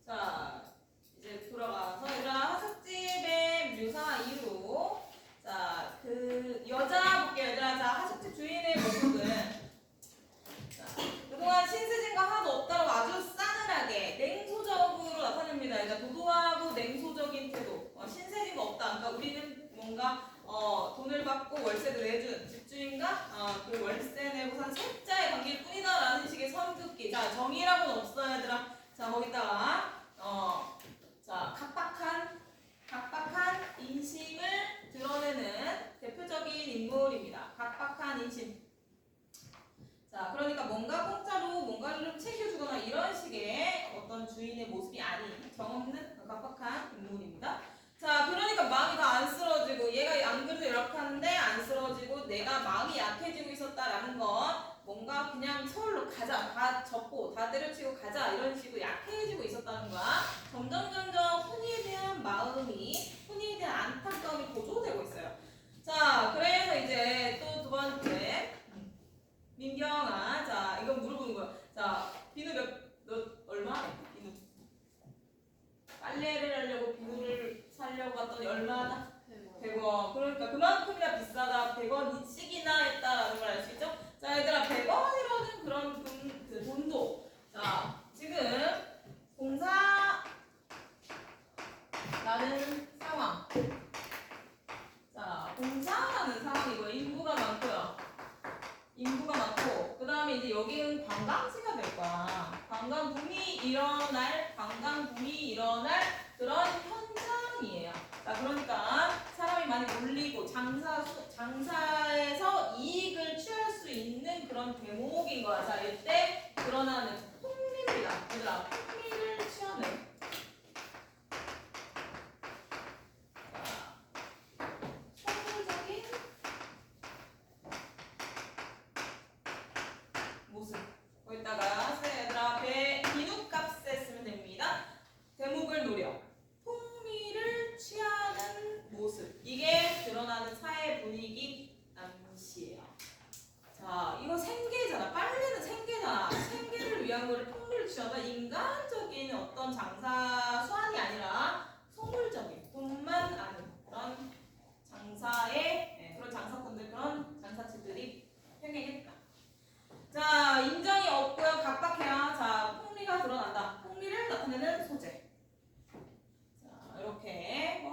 자, 이제 돌아가서 얘들아 하숙집의 묘사 이후로 자, 그 여자 볼게요. 얘들아, 자, 하숙집 주인의 모습은 자, 그동안 신세진과 하나도 없다고 아주 싸늘하게 냉소적으로 나타냅니다. 그러니까 도도하고 냉소적인 태도. 신세진과 없다. 그러니까 우리는 뭔가 돈을 받고 월세도 내준 집주인과 그 월세 내고 산 세자의 관계일 뿐이다라는 식의 선긋기. 자, 정의라고는 없어요, 얘들아. 자, 거기다가 자, 각박한 인심을 드러내는 대표적인 인물입니다. 각박한 인심. 자, 그러니까 뭔가 공짜로 뭔가를 좀 챙겨주거나 이런 식의 어떤 주인의 모습이 아닌 정없는 각박한 인물입니다. 자, 그러니까 마음이 다 안 쓰러지고 얘가 안 그래도 이렇게 하는데 안 쓰러지고 내가 마음이 약해지고 있었다라는 건 뭔가 그냥 서울로 가자, 다 접고 다 때려치고 가자 이런 식으로 약해지고 있었다는 거야. 점점 훈이에 대한 마음이, 훈이에 대한 안타까움이 고조되고 있어요. 자, 그래서 이제 또 두 번째 민경아, 자 이거 물어보는 거야. 자, 비누 얼마? 비누 빨래를 하려고 비누를 사려고 갔더니 얼마나? 100원. 그러니까 그만큼이나 비싸다. 100원씩이나 했다라는 걸 알 수 있죠? 자, 얘들아, 100원이라는 그런 그 돈도 자, 지금 공사라는 상황. 자, 공사라는 상황이고 인구가 많고요. 인구가 많고 그 다음에 이제 여기는 관광지가 될 거야. 관광붐이 일어날 그런 현장이에요. 자, 그러니까 사람이 많이 몰리고 장사에서 이익을 취할 수 있는 그런 대목인 거야. 자, 이때 드러나는 풍리입니다. 얘들아, 풍리를 취하는 선물적인 모습. 거기다가 얘들아 비누값에 쓰면 됩니다. 대목을 노려. 풍미를 취하는 모습. 이게 드러나는 사회 분위기 암시예요. 자, 이거 생계잖아. 빨래는 생계잖아. 생계를 위한 거를 풍미를 취하다. 인간적인 어떤 장사 수완이 아니라 속물적인 돈만 아는 그런 장사의 그런 장사꾼들, 그런 장사치들이 행행했다. 자, 인정이 없고요. 각박해요. 자, 풍리가 드러난다. 풍리를 나타내는 소재. 자, 이렇게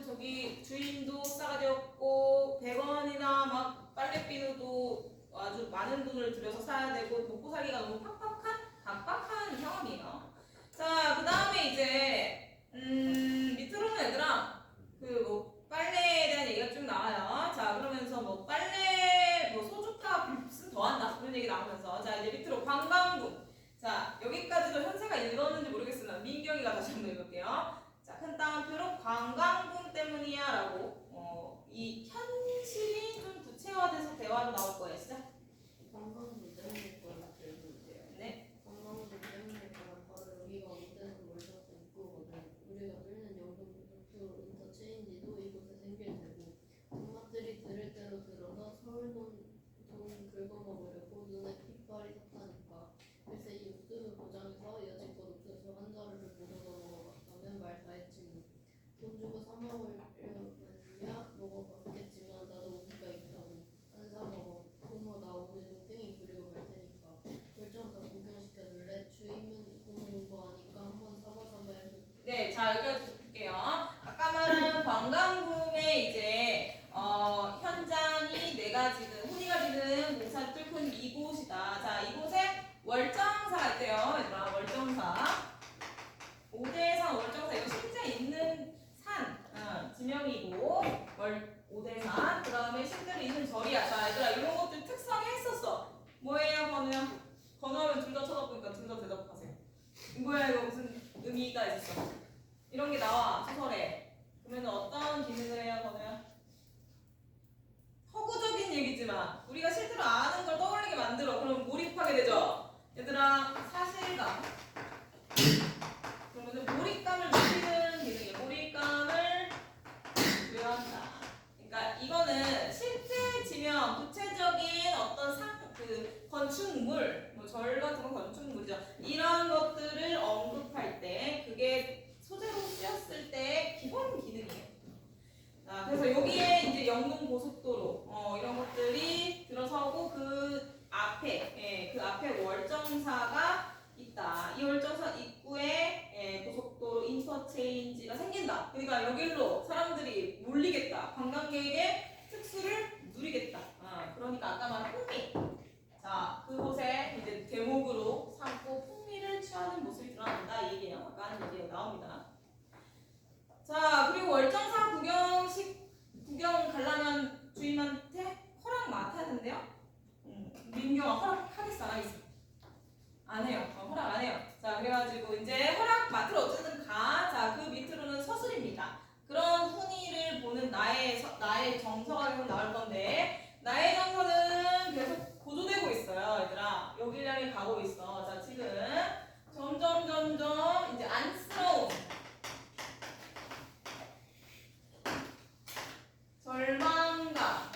저기 주인도 싸가지 없고 100원이나 막 빨래비누도 아주 많은 돈을 들여서 사야 되고 먹고 살기가 너무 각박한 상황이에요. 자, 그 다음에 이제 밑으로는 얘들아 그 빨래에 대한 얘기가 쭉 나와요. 자, 그러면서 빨래 소주파 무슨 더한다 그런 얘기 나오면서 자, 이제 밑으로 관광부. 자, 여기까지도 현세가 읽었는지 모르겠으나 민경이가 다시 한번 읽을게요. 자, 큰 따옴표로 관광붐 때문이야 라고 이 현실이 좀 구체화돼서 대화로 나올 거예요. 진짜? 관광부 때문일 거라 들리는데요. 네. 관광부 때문일 거라 바로 여기가 온데서 몰려서 입구거든. 우리가 뚫는 연금소득 인터체인지도 이곳에 생길테고 동막들이 들을 대로 들어서 서울 돈 긁어먹으려고 눈에 핏발이 섰다니까. 글쎄 이 옥수수 포장에서 여지껏 옥수수 한 자루를 묻어서 먹어봤다면 말 다 했지 뭐. 돈 주고 사 먹으려면야 먹어봤겠지만 나도 우리가 있다고. 안 사 먹어. 고모 나 오늘 땡이 부리고 갈 테니까. 결정사 구경시켜줄래? 주임은 공부하니까 한번 사봐서 해서. 네, 자 여기까지 볼게요. 아까 말한 관광붐의 이제 현장이 내가 지금 훈이가 지금 공사를 뚫고 있는 이곳이다. 자, 이곳에 월정사가 있대요. 얘들아, 월정사. 오대산 월정사 이거 실제 있는 산 지명이고 오대산. 그 다음에 실제로 있는 절이야. 자, 얘들아 이런 것들 특성이 있었어. 뭐예요, 건우야? 건우하면 둘 다 쳐다보니까 둘 다 대답하세요. 뭐야 이거 무슨 의미가 있었어? 이런 게 나와 소설에. 그러면 어떤 기능을 해야 건우야? 허구적인 얘기지만 우리가 실제로 아는 걸 떠올리게 만들어. 그럼 몰입하게 되죠. 얘들아 사실감. 그러면 몰입감을 높이는 기능이에요. 몰입감을 부여한다. 그러니까 이거는 실제 지명, 구체적인 어떤 건축물, 뭐 절 같은 건 건축물이죠. 이런 것들을 언급할 때 그게 소재로 쓰였을 때 기본 기능이에요. 그래서 여기에 이제 영동 고속도로 이런 것들이 들어서고 그 앞에 그 앞에 월정사가 있다. 이 월정사 입구에 고속도로 인터체인지가 생긴다. 그러니까 여기로 사람들이 몰리겠다. 관광객의 특수를 누리겠다. 그러니까 아까 말한 풍미. 자, 그곳에 이제 대목으로 삼고 풍미를 취하는 모습이 드러난다. 이 얘기예요. 아까 한 얘기가 나옵니다. 자, 그리고 월정사 구경 가려면 주임한테 허락 맡아야 된대요. 민경아 허락하겠어, 안 하겠어? 안 해요. 허락 안 해요. 자, 그래가지고 이제 허락 맡으러 어쨌든 가. 자, 그 밑으로는 서술입니다. 그런 훈의를 보는 나의 정서가 계속 나올 건데, 나의 정서는 계속 고조되고 있어요, 얘들아. 여기를 향해 가고 있어. 자, 지금 점점 이제 안쓰러움, 절망감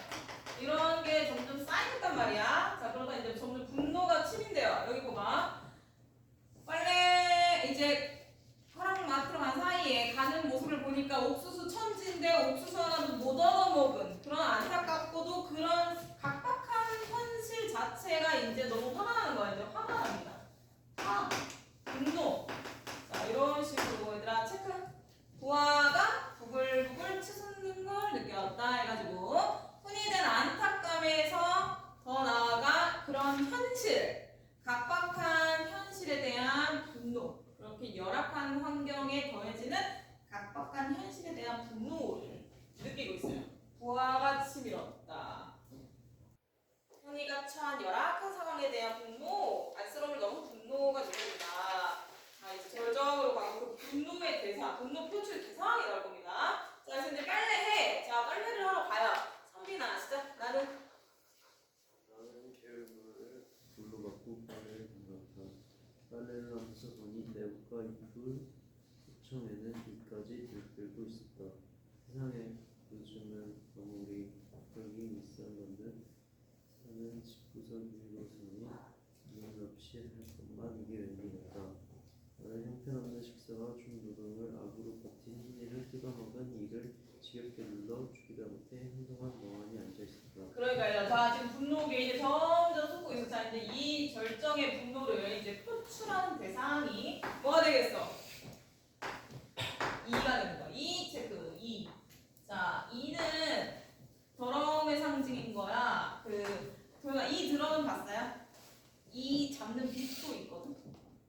이런 게 점점 쌓인단 말이야. 자, 그러다 이제 점점 분노가 치민돼요. 여기 봐봐. 빨래 이제 허락 맡으러 간 사이에 가는 모습을 보니까 옥수수 천지인데 옥수수 하나도 못 얻어먹은 그런 안타깝고도 그런 각박한 현실 자체가 이제 너무 화가 나는 거야. 이제 화가 납니다. 분노. 자, 이런 식으로 얘들아 체크. 부하가 부글부글 치솟는 걸 느꼈다 해가지고 훈이된 안타까움에서 더 나아가 그런 현실, 각박한 현실에 대한 분노, 그렇게 열악한 환경에 더해지는 각박한 현실에 대한 분노를 느끼고 있어요. 부하가 치밀었다. 훈이가 처한 열악한 상황에 대한 분노, 안쓰러움을 넘은 분노가 느껴집니다. 자, 이제 절정으로 가고 그 분노의 대상, 분노 표출 대상이 나올 겁니다. 자, 그래서 이제 빨래해. 자, 빨래를 하러 가요. 선빈아, 진짜 나는 게을물을 물로 맞고 빨래를 담갔다. 빨래를 하면서 보니 내부가 이불 소청에는 이까지 들끓고 있었다. 세상에 요즘은 아무리 여기 있었는데 사는 집구석 위로서니 이유 없이 할 것만 이게 웬일일까. 나는 형편없는 식사와 중노동을 악으로 버틴 흰이를 뜯어먹은 이를 지겹게 눌러 죽이다 못해 한동안 멍하니 앉아있었다. 그러니까요. 자, 지금 분노가 이제 점점 솟고 있어. 자, 이제 이 절정의 분노를 이제 표출하는 대상이 뭐가 되겠어? 이가 되는 거야. 이 체크, 이. 자, 이는 더러움의 상징인 거야. 도현아, 이 드럼은 봤어요? 이 잡는 빛도 있거든.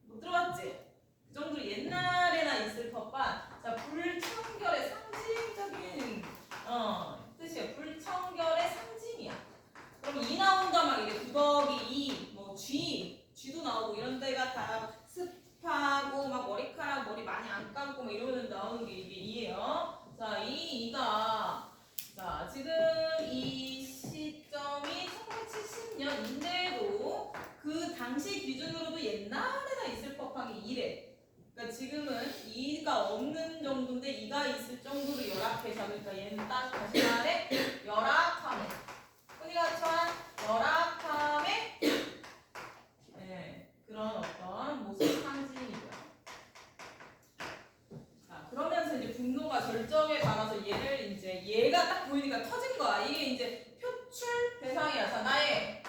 못 들어봤지? 그 정도로 옛날에나 있을 법한. 자, 불청결의 상징적인 뜻이야. 불청결의 상징이야. 그럼 이 나온다 막 이게 두더기 이, 뭐 쥐도 나오고 이런 데가 다 습하고 막 머리카락 머리 많이 안 감고 막 이러면 나오는 게 이게 이예요. 자, 이가 자 지금 이 시점이 1970년인데도 그 당시 기준으로도 옛날에나 있을 법한 게 이래. 그러니까 지금은 이가 없는 정도인데 이가 있을 정도로 열악해서 그러니까 얘는 딱 다시 말해 열악함에 훈이가 처한 열악함에 그런 어떤 모습 상징이고요. 자, 그러면서 이제 분노가 절정에 달아서 얘를 이제 얘가 딱 보이니까 터진 거야. 이게 이제 표출 대상이야. 자, 나의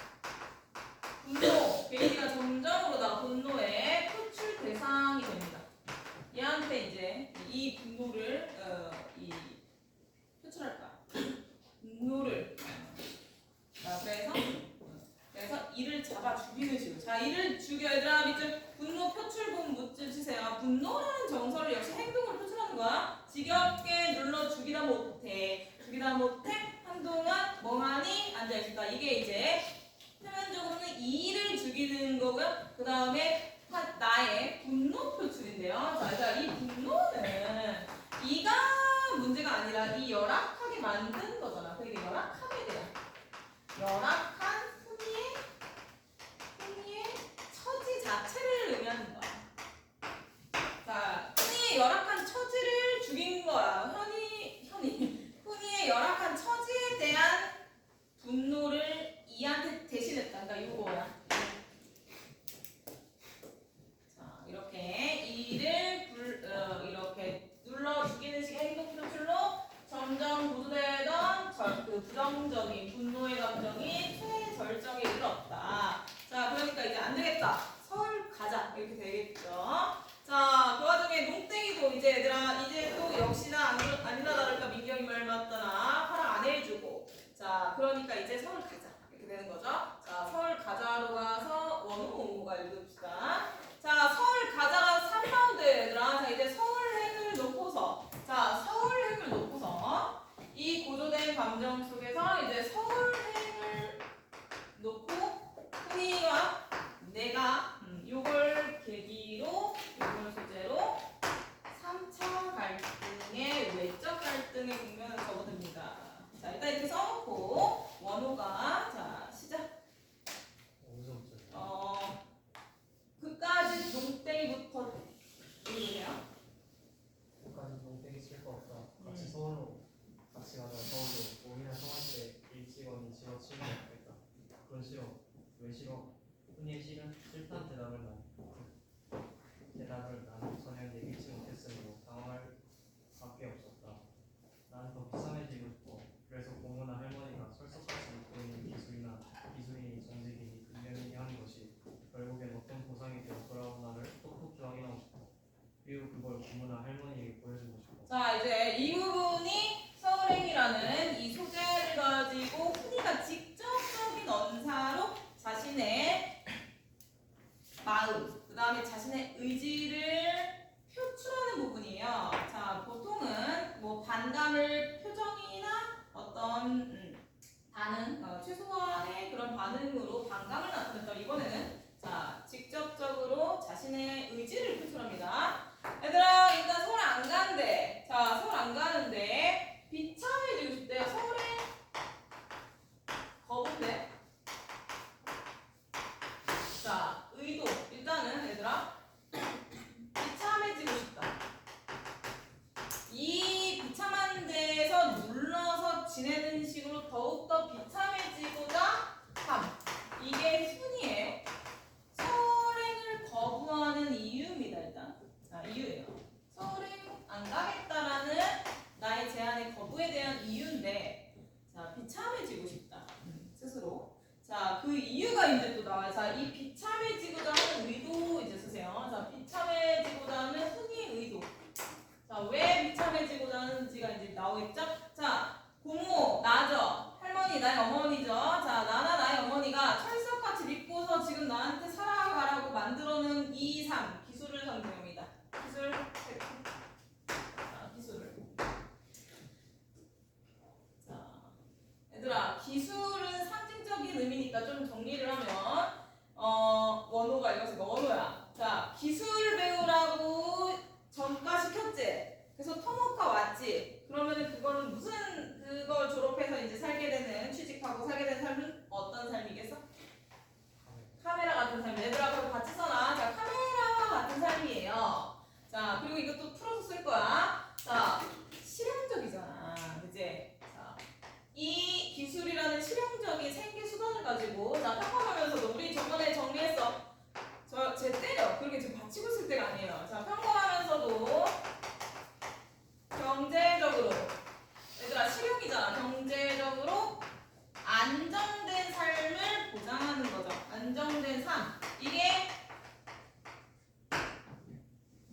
분노, 베이지가 점점으로다가 분노의 표출 대상이 됩니다. 얘한테 이제 이 분노를 표출할 거야. 분노를. 자, 그래서 이를 잡아 죽이는 식으로. 자, 이를 죽여. 얘들아, 밑줄 분노 표출본 묻줄 치세요. 분노라는 정서를 역시 행동으로 표출하는 거야. 지겹게 눌러 죽이다 못해. 한동안 멍하니 앉아있을까. 이게 이제 표면적으로는 이를 죽이는 거고요. 그 다음에 나의 분노 표출인데요. 자, 이 분노는 이가 문제가 아니라 이 열악하게 만든 거잖아. 그러니까 열악함에 대한 열악한 훈이의 처지 자체를 의미하는 거야. 자, 훈이의 열악한 처지를 죽인 거야. 훈이의 열악한 처지에 대한 분노를 이한테 대신했다. 그러니까 이거야. 감정적인 분노의 감정이 최절정에 이르렀다. 자, 그러니까 이제 안 되겠다. 서울 가자. 이렇게 되겠죠. 자, 그 와중에 농땡이도 이제 얘들아, 이제 또 역시나 아니나 다를까 민경이 말 맞다나 허락 안 해주고. 자, 그러니까 이제 서울 가자. 이렇게 되는 거죠. 자, 서울 가자로 가서 원호가 읽읍시다. 자, 서울 가자가 3라운드 얘들아. 자, 이제 서울행을 놓고서. 자, 서울행을 놓고서. 이 고조된 감정 속에서 이제 서울행을 놓고 훈이와 내가 요걸 계기로 요걸 소재로 3차 갈등의 외적 갈등의 국면을 접어듭니다. 자, 일단 이렇게 써놓고 원호가 자 시작. 그까지 농땡이부터 읽으세요. 끝까지 농땡이 칠 거 없다. 같이 서울로 같이 가자. 서울로 몸이나 성할 때 일찍언니 싫어 치면 없겠다. 그건 싫어. 왜 싫어? 흔히 싫다는 대답을 나는 전혀 내밀지 못했으므로 당황할 밖에 없었다. 나는 더 비참해지고 싶어. 그래서 고모나 할머니가 철석같이 믿고 있는 기술이니 정직이니 근면이니 하는 것이 결국엔 어떤 보상이 되어 돌아온 나를 똑똑히 확인하고 싶어. 그리고 그걸 고모나 할머니에게 보여주고 싶어. 자, 이제 이 부분이 서울행이라는 이 소재를 가지고 훈이가 직접적인 언사로 자신의 마음, 그 다음에 자신의 의지를 표출하는 부분이에요. 자, 보통은 뭐 반감을 표정이나 어떤 반응, 최소한의 그런 반응으로 반감을 나타냈다. 이번에는 자, 직접적으로 자신의 의지를 표출합니다. 얘들아, 일단 서울 안 간대. 자, 서울 안 가는데 비참해지고 싶대요. 서울에 거부인데. 자, 의도. 일단은 얘들아 비참해지고 싶다. 이 비참한 데에서 눌러서 지내는 식으로 더욱더 비참해지고자 함. 이게 훈이에요. 서울행을 거부하는 이유입니다. 일단 자, 이유예요. 서울행 안 가겠다라는 나의 제안의 거부에 대한 이유인데, 자, 비참해지고 싶다. 스스로. 자, 그 이유가 이제 또 나와요. 자, 이 비참해지고자 하는 의도 이제 쓰세요. 자, 비참해지고자 하는 훈이의 의도. 자, 왜 비참해지고자 하는지가 이제 나오겠죠? 자, 고모, 나죠. 할머니, 나의 어머니죠. 자, 나나 나의 어머니가 철석같이 믿고서 지금 나한테 살아가라고 만들어놓은 이 삶, 기술을 상징합니다. 기술, 자, 기술을. 자, 얘들아, 기술은 상징적인 의미니까 좀 정리를 하면, 원호가 읽었으니까 원호야. 자, 기술 배우라고 전과 시켰지. 그래서 토목과 왔지. 그러면은 그거는 그걸 졸업해서 이제 살게 되는, 취직하고 살게 되는 삶은 어떤 삶이겠어? 카메라 같은 삶. 얘들아, 그거 같이 써놔. 자, 카메라와 같은 삶이에요. 자, 그리고 이것도 풀어서 쓸 거야. 자, 실용적이잖아. 그치? 자, 이 기술이라는 실용적인 생계 수단을 가지고, 자, 평범하면서도 우리 저번에 정리했어. 쟤 때려. 그렇게 지금 받치고 있을 때가 아니에요. 자, 평범하면서도 경제적으로, 얘들아 실용이잖아. 경제적으로 안정된 삶을 보장하는 거죠. 안정된 삶. 이게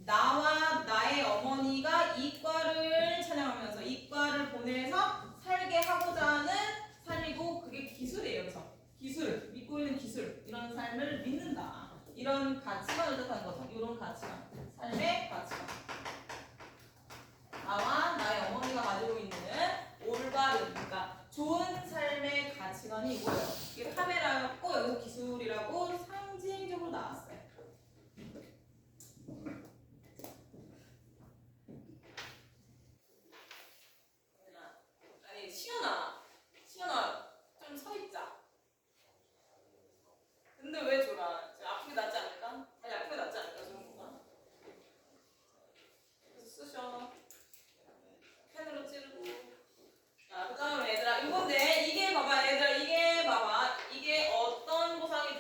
나와 나의 어머니가 이과를 찬양하면서 이과를 보내서 살게 하고자 하는 삶이고, 그게 기술이에요. 그래서 기술, 믿고 있는 기술, 이런 삶을 믿는다. 이런 가치관을 뜻하는 거죠. 이런 가치관, 삶의 가치관. 나와 나의 어머니가 가지고 있는 올바른, 그러니까 좋은 삶의 가치관이 이거예요. 이게 카메라였고 여기서 기술이라고 상징적으로 나왔어요. 아니, 시연아 좀 서 있자. 근데 왜 졸아? 아픈 게 낫지 않을까? 아니, 아픈 게 낫지 않을까? 저런 거가. 그래서 쓰셔. 펜으로 찌르고. 자, 그 다음에 얘들아, 이건데, 이게 봐봐, 얘들아, 이게 봐봐. 이게 어떤 보상이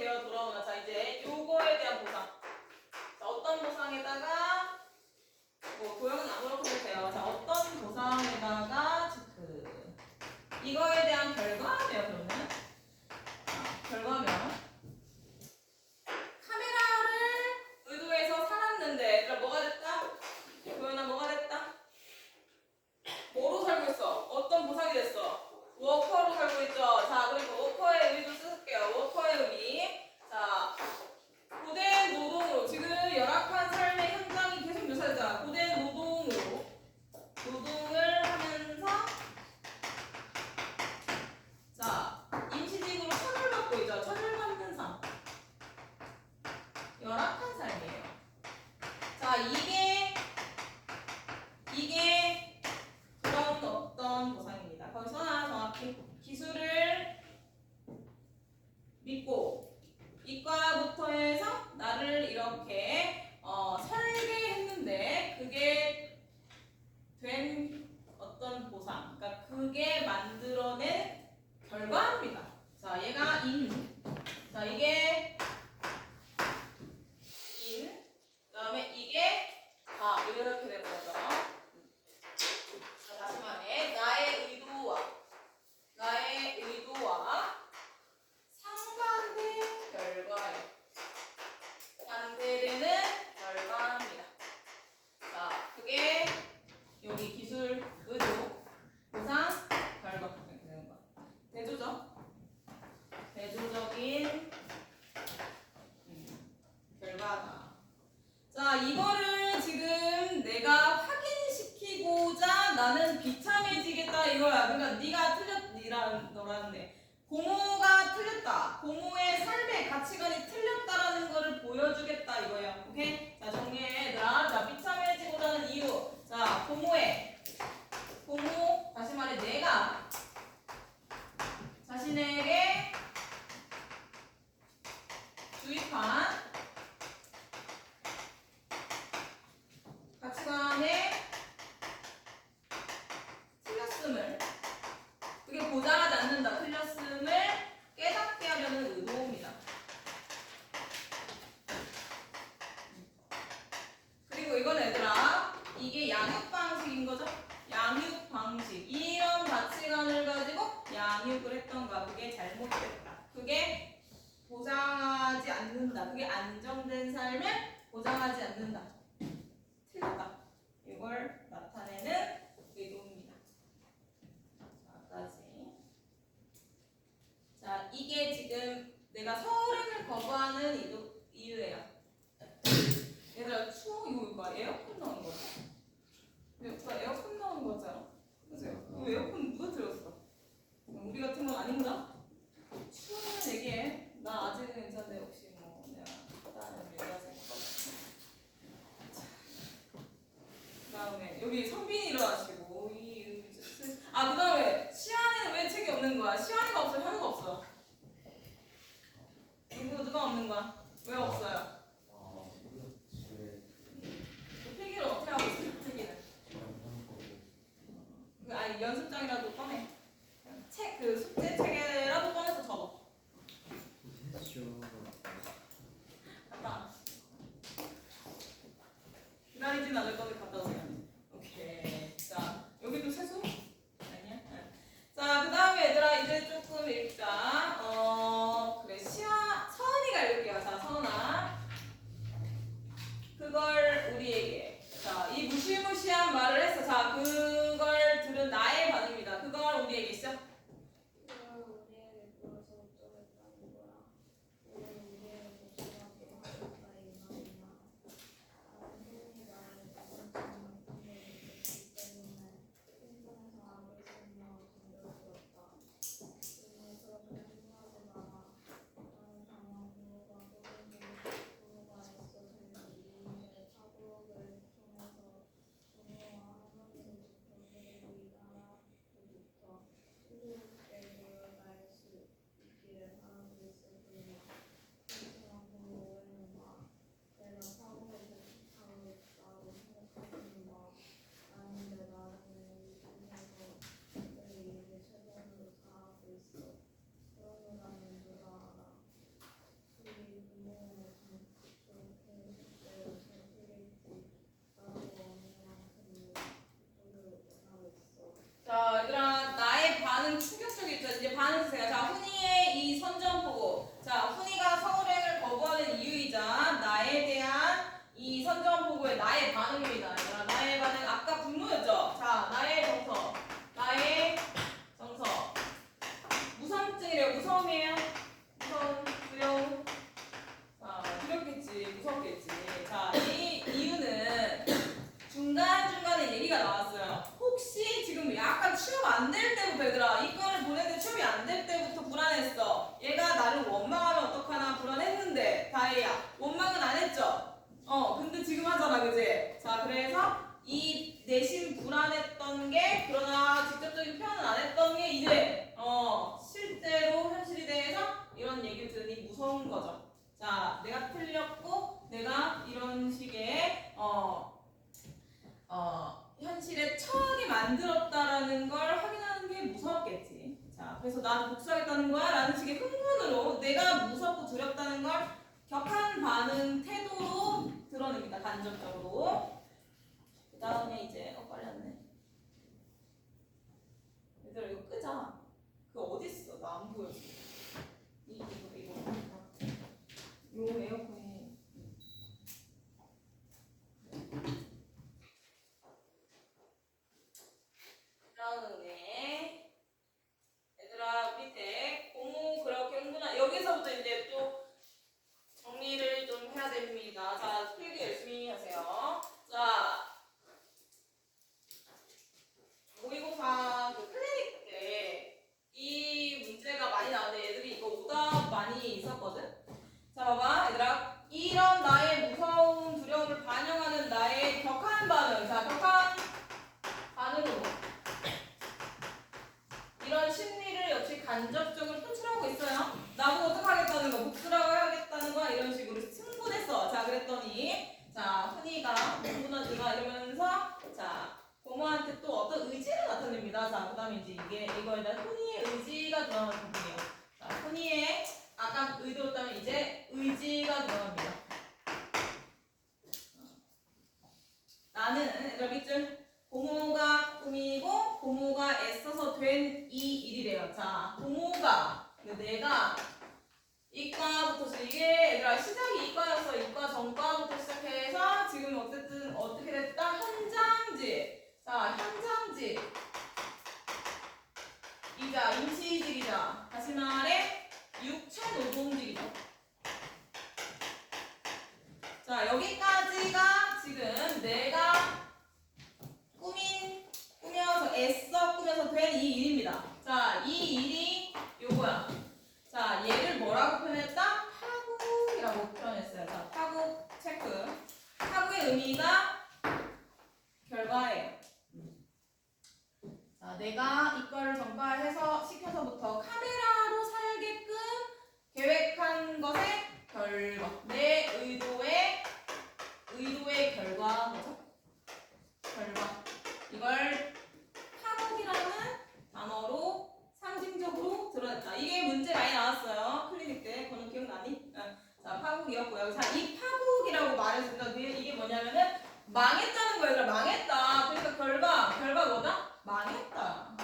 믿고 이과부터 해서 나를 이렇게 설계했는데 그게 된 어떤 보상, 그러니까 그게 만들어낸 결과입니다. 자, 얘가 인. 자, 이게 인. 그다음에 이게 다 이렇게 되는 거죠. 자, 다시 말해 나의 의도와 상반된 결과예요. 반대되는 결과입니다. 자, 그게 여기 기술 의도 보상 결과 이렇게 되는 거야. 대조적인 결과다. 자, 이거를 지금 내가 확인시키고자 나는 비참해지겠다 이거야. 그러니까 네가 너라는데 고모가 틀렸다. 고모의 삶의 가치관이 틀렸다라는 거를 보여주겠다 이거야. 오케이? 자, 정리해 얘들아. 자, 비참해지고자 하는 이유. 자, 고모 다시 말해 내가 자신에게 주입한 가치관의 틀렸음을 그게 보장하지 않는다. 틀렸음을 깨닫게 하려는 의도입니다. 그리고 이건 얘들아 이게 양육 방식인 거죠? 양육 방식. 이런 가치관을 가지고 양육을 했던가 그게 잘못됐다. 그게 보장하지 않는다. 그게 안정된 삶을 보장하지 않는다. 틀렸다. 이걸 나타내는 의도입니다. 자까지. 자, 이게 지금 내가 서울을 거부하는 이유예요. 얘들아 추워 이거 에어컨 나오는 거죠? 에어컨 나오는 거잖아. 그죠? 이거 에어컨 누가 틀었어? 우리 같은 건 아닌가? 추우면 얘기해. 나 아직은 괜찮은데 혹시 뭐 내가 다른 얘기가 생각. 그다음에 여기 성빈이 일어나시고 그다음에 시안이는 왜 책이 없는 거야? 시안이가 없어, 현우가 없어. 이거 누가 없는 거야? 왜 없어요? 필기를 어떻게 하고 있어? 필기는? 아니 연습장이라도 꺼내. 책 그 숙제 책이라도 꺼내서 적어. 갔다 와. 기다리진 않을 건데 갔다 오세요. 오케이. 자, 여기도 세수? 아니야? 자, 그 다음에 얘들아 이제 조금 읽자. 그래. 서은이가 읽을게요. 자, 서은아. 그걸 우리에게. 자, 이 무시무시한 말을 했어. 자, 그걸 들은 나의 반응입니다. 그걸 우리에게 있어? 그걸 우리에게 불어서 어쩌겠다는 거야. 우리는 우리에게 조심하게 하겠다 이 말이야. 나는 흔히 나를 부정적인 느낌을 느꼈기 때문에 흥분해서 악을 쓰며 덤벼들었다. 그러니 그렇게 흥분하지 마라. 나는 다만 부모가 부모가 있어 들은 이유인데 사고를 통해서 부모와 하나님을 지켜드리고 이 나라로부터 수두룩게 물러날 수 있기를 바라고 있으니 그렇지만 부모 오해는 마. 내가 사고를 계속하고 있다고 생각하지는 마. 아닌데 나는 이 중에서 내 일을 최선으로 다하고 있어. 그러므라는 줄 알아. 우리 부모의 좋게 뜻대로 살피겠지. 나도 언니만큼 그토록 원하고 있어. 자, 얘들아 나의 반응 충격적이죠. 이제 반응 주세요. 자, 훈이의 이 선전포고. 자, 훈이가 서울행을 거부하는 이유이자 나에 대한 이 선전포고의 나의 반응입니다. 얘들아, 나의 반응 아까 분노였죠. 자, 나의 정서. 무섬증이래요. 무섬이에요. 무서움, 두려움. 자, 두렵겠지, 무섭겠지. 자, 이 이유는 중간중간에 얘기가 나왔어요. 혹시 지금 약간 취업 안 될 때부터 얘들아 이과를 보냈는데 취업이 안 될 때부터 불안했어. 얘가 나를 원망하면 어떡하나 불안했는데 다혜야 원망은 안 했죠? 근데 지금 하잖아 그지? 자, 그래서 이 내심 불안했던 게 그러나 직접적인 표현은 안 했던 게 이제 실제로 현실이 돼서 이런 얘기를 거죠. 자, 내가 틀렸고 내가 이런 식의 현실에 처하게 만들었다라는 걸 확인하는 게 무섭겠지. 자, 그래서 난 복수하겠다는 거야 라는 식의 흥분으로 내가 무섭고 두렵다는 걸 격한 반응 태도로 드러냅니다. 간접적으로. 그 다음에 이제 빨리 왔네. 얘들아 이거 끄자. 그거 어딨어? 나 안 보여. 이거 에어컨이. 그다음에 얘들아 밑에 고무 그렇게 흥분한 여기서부터 이제 또 정리를 좀 해야 됩니다. 자, 필기 열심히 하세요. 자, 모의고사 그 클리닉 때 이 문제가 많이 나오는데 얘들이 이거 오답 많이 있었거든. 자, 봐봐 얘들아, 이런 나의 무서움, 두려움을 반영하는 나의 격한 반응. 자, 격한 반응으로 이런 심리를 역시 간접적으로 표출하고 있어요. 나보고 어떡하겠다는 거, 복수라고 하겠다는 거야, 이런 식으로 승분했어. 자, 그랬더니 자, 흔히가 무너지가 이러면서 자, 고모한테 또 어떤 의지를 나타냅니다. 자, 그 다음에 이제 이거에다 흔히의 의지가 들어가는 부분이에요. 자, 흔히의 아까 의도였다면 이제 의지가 들어갑니다. 나는 얘들아 밑줄 고모가 꿈이고 고모가 애써서 된 이 일이래요. 자, 고모가 내가 이과부터 이게 얘들아 시작이 이과였어. 이과 전과부터 시작해서 지금 어쨌든 어떻게 됐다? 현장직. 자, 현장직 이자 임시직이자 다시 말해 육체 노동직이죠. 자, 여기까지가 지금 내가 꾸며서 애써 꾸며서 된 이 일입니다. 자, 이 일이 요거야. 자, 얘를 뭐라고 표현했다? 파국이라고 표현했어요. 자, 파국 체크. 파국의 의미가 결과예요. 자, 내가 이과를 전과해서 시켜서부터 카메라로 살게끔 계획한 것의 결과. 내 의도의 결과죠. 결과. 이걸 파국이라는 단어로 상징적으로 드러냈다. 이게 문제 많이 나왔어요. 클리닉 때. 그거는 기억나니? 자, 파국이었고요. 자, 이 파국이라고 말했습니다. 이게 뭐냐면은 망했다는 거예요. 얘들아, 망했다. 그러니까 결과 뭐다? 망했다.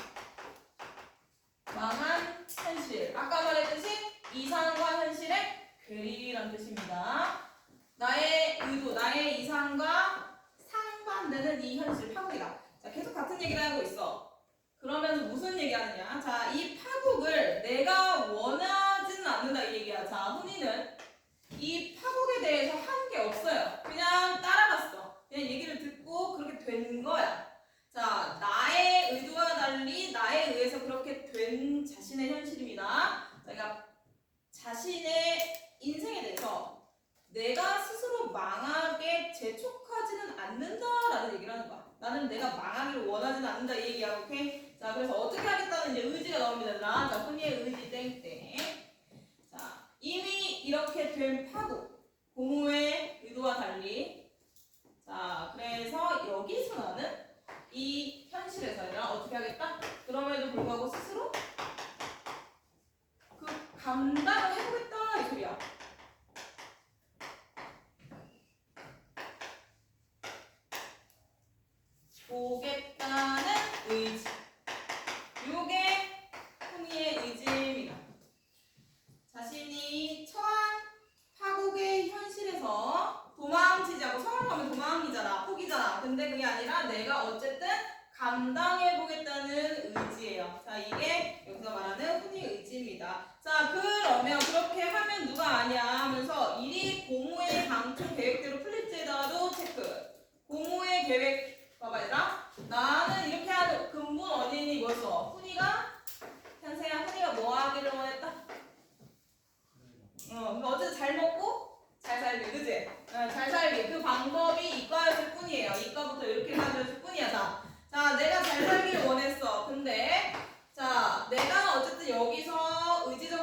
망한 현실. 아까 말했듯이 이상과 현실의 괴리란 뜻입니다. 나의 의도, 나의 이상과 상반되는 이 현실, 파국이다. 자, 계속 같은 얘기를 하고 있어. 그러면서 무슨 얘기 하느냐? 자, 이 파국을 내가 원하지는 않는다 이 얘기야. 자, 훈이는 이 파국에 대해서 한 게 없어요. 그냥 따라갔어. 그냥 얘기를 듣고 그렇게 된 거야. 자, 나의 의도와 달리 나에 의해서 그렇게 된 자신의 현실입니다. 그러니까 자신의 인생에 대해서 내가 스스로 망하게 재촉하지는 않는다라는 얘기를 하는 거야. 나는 내가 망하기를 원하지는 않는다 이 얘기야. 오케이? 자, 그래서 어떻게 하겠다는 이제 의지가 나옵니다. 자, 훈이의 의지 땡땡. 자, 이미 이렇게 된 파국. 고모의 의도와 달리. 자, 그래서 여기서 나는 이 현실에서 얘들아 어떻게 하겠다? 그럼에도 불구하고 스스로 그 감당을 해보겠다 이 소리야. 보겠다는 의지. 요게 흥이의 의지입니다. 자신이 처한 파국의 현실에서 도망치지 않고 서울 가면 도망이잖아. 포기잖아. 근데 그게 아니라 내가 어쨌든 감당해보겠다는 의지예요. 자, 이게 여기서 말하는 훈이의 의지입니다. 자, 그러면 그렇게 하면 누가 아냐 하면서 일이 고모의 방초 계획대로 풀릴지라도 체크. 고모의 계획 봐봐 얘들아. 나는 이렇게 하는 근본 원인이 뭐였어? 훈이가 현세야 훈이가 뭐 하기를 원했다? 어쨌든 잘 먹고 잘 살기, 그지? 잘 살기. 그 방법이 이과였을 뿐이에요. 이과부터 이렇게 가졌을 뿐이야. 자, 내가 잘 살기를 원했어. 근데 자, 내가 어쨌든 여기서 의지적으로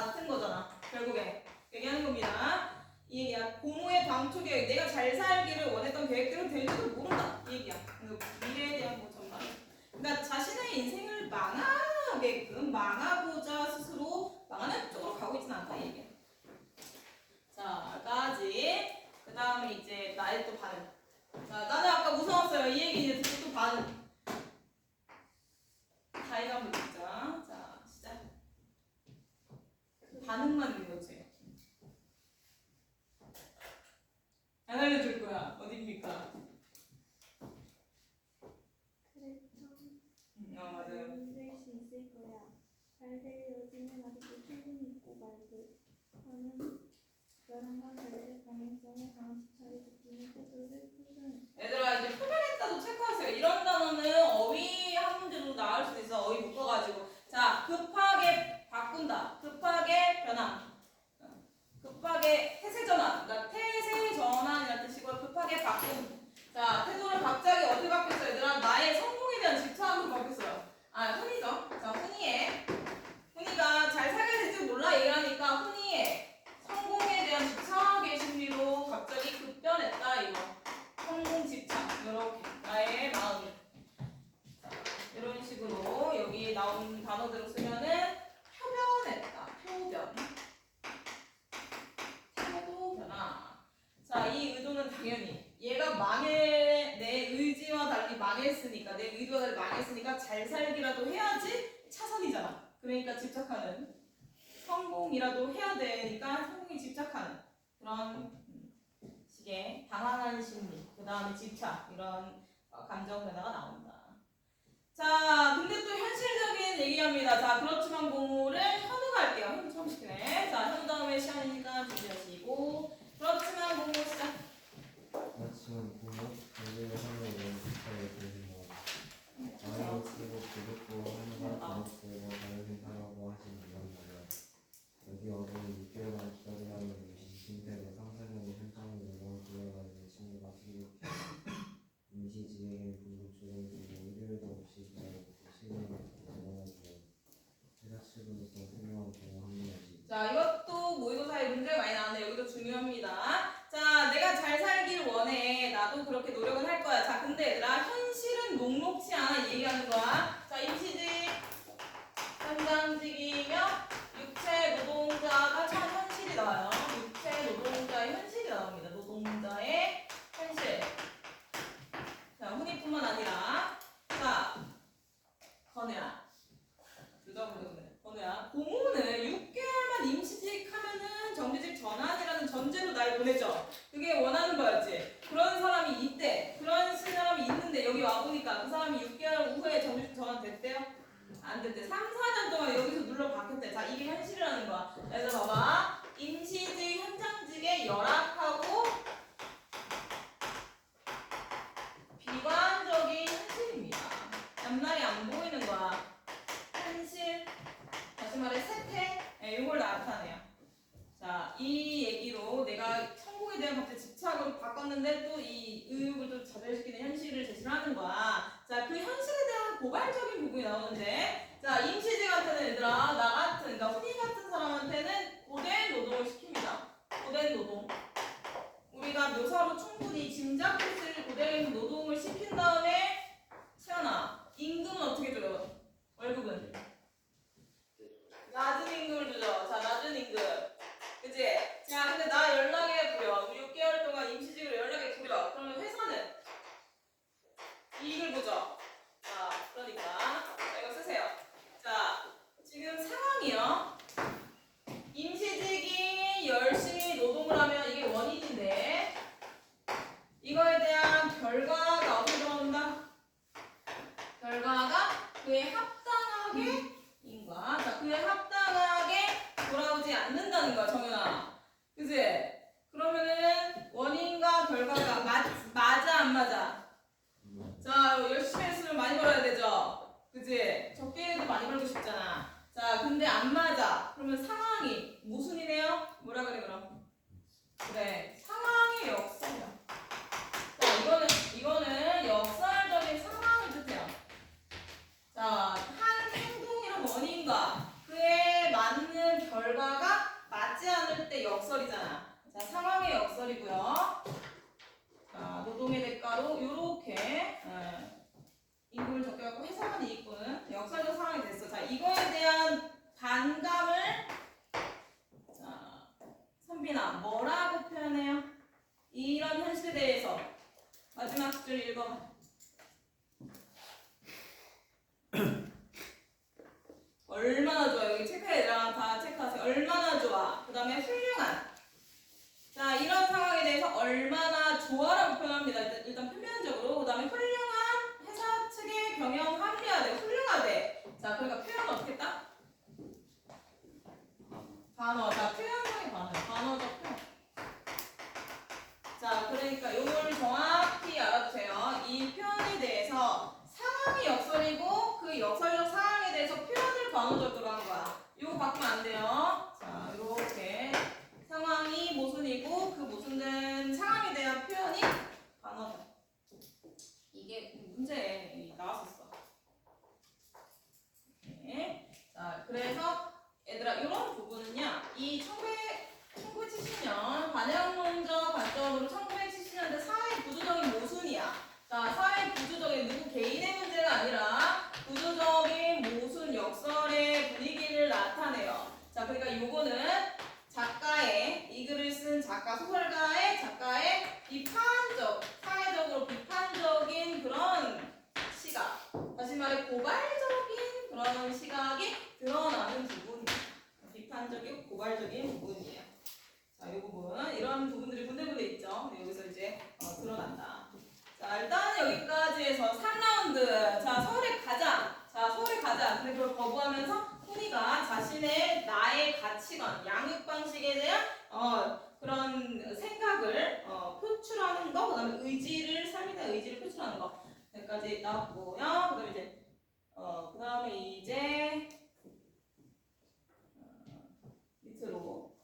같은 거잖아. 결국에 얘기하는 겁니다. 이 얘기야. 고모의 당초 계획, 내가 잘 살기를 원했던 계획대로 될지도 모른다. 이 얘기야. 미래에 대한 뭐 전망. 그러니까 자신의 인생을 망하게끔 망하고자 스스로 망하는 쪽으로 가고 있지는 않다. 이 얘기야. 자, 까지. 그 다음에 이제 나의 또 반응. 자, 나는 아까 무서웠어요. 이 얘기 이제 듣고 또 반응. 다이가 한번 듣자. 자, 시작. 반응만 읽어주세요. 안 알려줄 거야. 어딥니까? 맞아요. 될수 있을 거야. 잘 될 여지는 아직도 충분히 있고 말고 나는 너랑과 별의 방향성에 강한 집착이 느끼는 태도를 표현. 얘들아 이제 표현했다도 체크하세요. 이런 단어는 어휘 한 문제로 나올 수 있어. 어휘 묶어가지고. 자, 급하게 바꾼다. 급하게 변함. 급하게 태세 전환. 그러니까 태세 전환이라는 뜻이고 급하게 바꾼. 자, 태도를 갑자기 어떻게 바뀌었어요? 얘들아 나의 성공에 대한 집착으로 바뀌었어요. 훈이죠. 자, 훈이가 잘 살게 될지 몰라 얘기하니까 훈이의 성공에 대한 집착의 심리로 갑자기 급변했다 이거. 성공 집착 이렇게 나의 마음이. 자, 이런 식으로 여기 나온 단어대로 쓰면은 표변했다. 표변. 태도 변화. 자, 이 의도는 당연히 얘가 내 의지와 달리 망했으니까 내 의도와 달리 망했으니까 잘 살기라도 해야지 차선이잖아. 그러니까 집착하는 성공이라도 해야 되니까 성공에 집착하는 그런 식의 방황하는 심리 그 다음에 집착 이런 감정 변화가 나온다. 자, 근데 또 현실적인 얘기합니다. 자, 그렇지만 고모를 현우가 할게요. 현우 처음 시키네. 자, 현우 다음에 시간이니까 준비하시고 그렇지만 고모 시작. 그렇지만 고모 자기의 삶을 너무 급하게 보시고 나이를 쓰고 부족고 하느라 고맙고 다른 생각하고 하시는 이런 말이야. 여기 어머니 6개월만 기다리라는 임시 신세로 상상력이 현장을 내고 돌아다니는 친구가 수립해 임시직에겐 불구조를 주고 일요일도 없이 기다리고 시간을 내려놔주고 회사 측으로서 훌륭한 고모 한 명이지. 자, 이것도 모의고사에 문제가 많이 나왔는데 여기도 중요합니다. 자, 내가 잘 살길 원해. 나도 그렇게 노력은 할 거야. 자, 근데 얘들아 현실은 녹록치 않아 얘기하는 거야. 자, 임시직, 현장직이며 육체 노동자가 참 현실이 나와요. 육체 노동자의 현실이 나옵니다. 노동자의 현실. 자, 훈이뿐만 아니라 자, 건우야. 건우야. 고모는 6개월만 임시직 하면은 정규직 전환이라는 전제로 날 보내죠. 그게 원하는 거였지. 그런 사람이 있대. 그런 사람이 있는데 여기 와보니까 그 사람이 6개월 후에 정규직 전환 됐대요? 안 됐대. 3, 4년 동안 여기서 눌러 박혔대. 자, 이게 현실이라는 거야. 그래서 봐봐. 임시직, 현장직에 열악하고 비관적인 현실입니다. 앞날이 안 보이는 거야. 현실, 다시 말해 세태, 이걸 나타내요. 자, 이 얘기로 내가 성공에 대한 갑자기 집착으로 바꿨는데 또 이 의욕을 또 좌절시키는 현실을 제시를 하는 거야. 자, 그 현실에 대한 고발적인 부분이 나오는데, 자, 임시직한테는 얘들아, 나 같은, 그러니까 훈이 같은 사람한테는 고된 노동을 시킵니다. 고된 노동. 우리가 묘사로 충분히 짐작할 수 있는 고된 노동을 시킨 다음에, 시연아, 임금은 어떻게 줘요? 월급은? 낮은 임금을 주죠. 자, 낮은 임금. 그치? 자, 근데 나 연락해 부려. 우리 6개월 동안 임시직으로 연락해 부려. 그러면 회사는 이익을 보죠. 자, 그러니까 자, 이거 쓰세요. 자, 지금 상황이요. 임시직이 열심히 노동을 하면 이게 원인인데 이거에 대한 결과가 어떻게 나온다? 결과가 그에 합당하게 인과. 자, 그에 합당하게 돌아오지 않는다는 거야, 정연아. 그치? 그러면은 원인과 결과가 맞아, 안 맞아? 자, 열심히 했으면 많이 벌어야 되죠? 그치? 적게 해도 많이 벌고 싶잖아. 자, 근데 안 맞아. 그러면 상황이 모순이네요? 뭐라 그래, 그럼? 그래, 상황의 역사야. 자, 이거는 역사적인 상황을 뜻해요. 자, 한 행동이란 원인과 그에 맞는 결과가 결과가 맞지 않을 때 역설이잖아. 자, 상황의 역설이고요. 자, 노동의 대가로 요렇게 임금을 적게갖고 해석한 이익분은 역설적 상황이 됐어. 자, 이거에 대한 반감을 자, 선빈아 뭐라고 표현해요? 이런 현실에 대해서 마지막 줄 읽어봐. 얼마나 좋아. 여기 체크해. 얘들아 다 체크하세요. 얼마나 좋아. 그 다음에 훌륭한. 자, 이런 상황에 대해서 얼마나 좋아라고 표현합니다. 일단 표면적으로. 그 다음에 훌륭한 회사 측의 경영 합리화돼. 훌륭하대. 자, 그러니까 표현 어떻게 했다? 단어. 자, 표현성이 단어야. 단어적 표현. 자, 그러니까 이걸 정확히 알아두세요. 이 표현에 대해서 상황이 역설이고 그 역설적 상황에 대해서 표현을 관호적으로 하는 거야. 이거 바꾸면 안 돼요. 자, 이렇게 상황이 모순이고 그 모순된 상황에 대한 표현이 관호적. 이게 문제에 나왔었어. 네. 자, 그래서 얘들아 이런 부분은요. 이 1970년 반영론적 관점으로 1970년대 사회 구조적인 모순이야. 자, 사회 구조적인 누구 개인의 문제가 아니라 구조적인 모순 역설의 분위기를 나타내요. 자, 그러니까 요거는 작가의 이 글을 쓴 작가 작가의 비판적 사회적으로 비판적인 그런 시각, 다시 말해 고발적인 그런 시각이 드러나는 부분이에요. 비판적이고 고발적인 부분이에요. 자, 이 부분 이런 부분들이 군데군데 있죠. 여기서 이제 드러난다. 자, 일단 여기까지 해서 3라운드. 자, 서울에 가자. 자, 서울에 가자. 근데 그걸 거부하면서 훈이가 자신의 나의 가치관, 양육 방식에 대한 그런 생각을 표출하는 거, 그다음에 의지를 삶에 대한 의지를 표출하는 거. 여기까지 나왔고요. 그다음에 이제 밑으로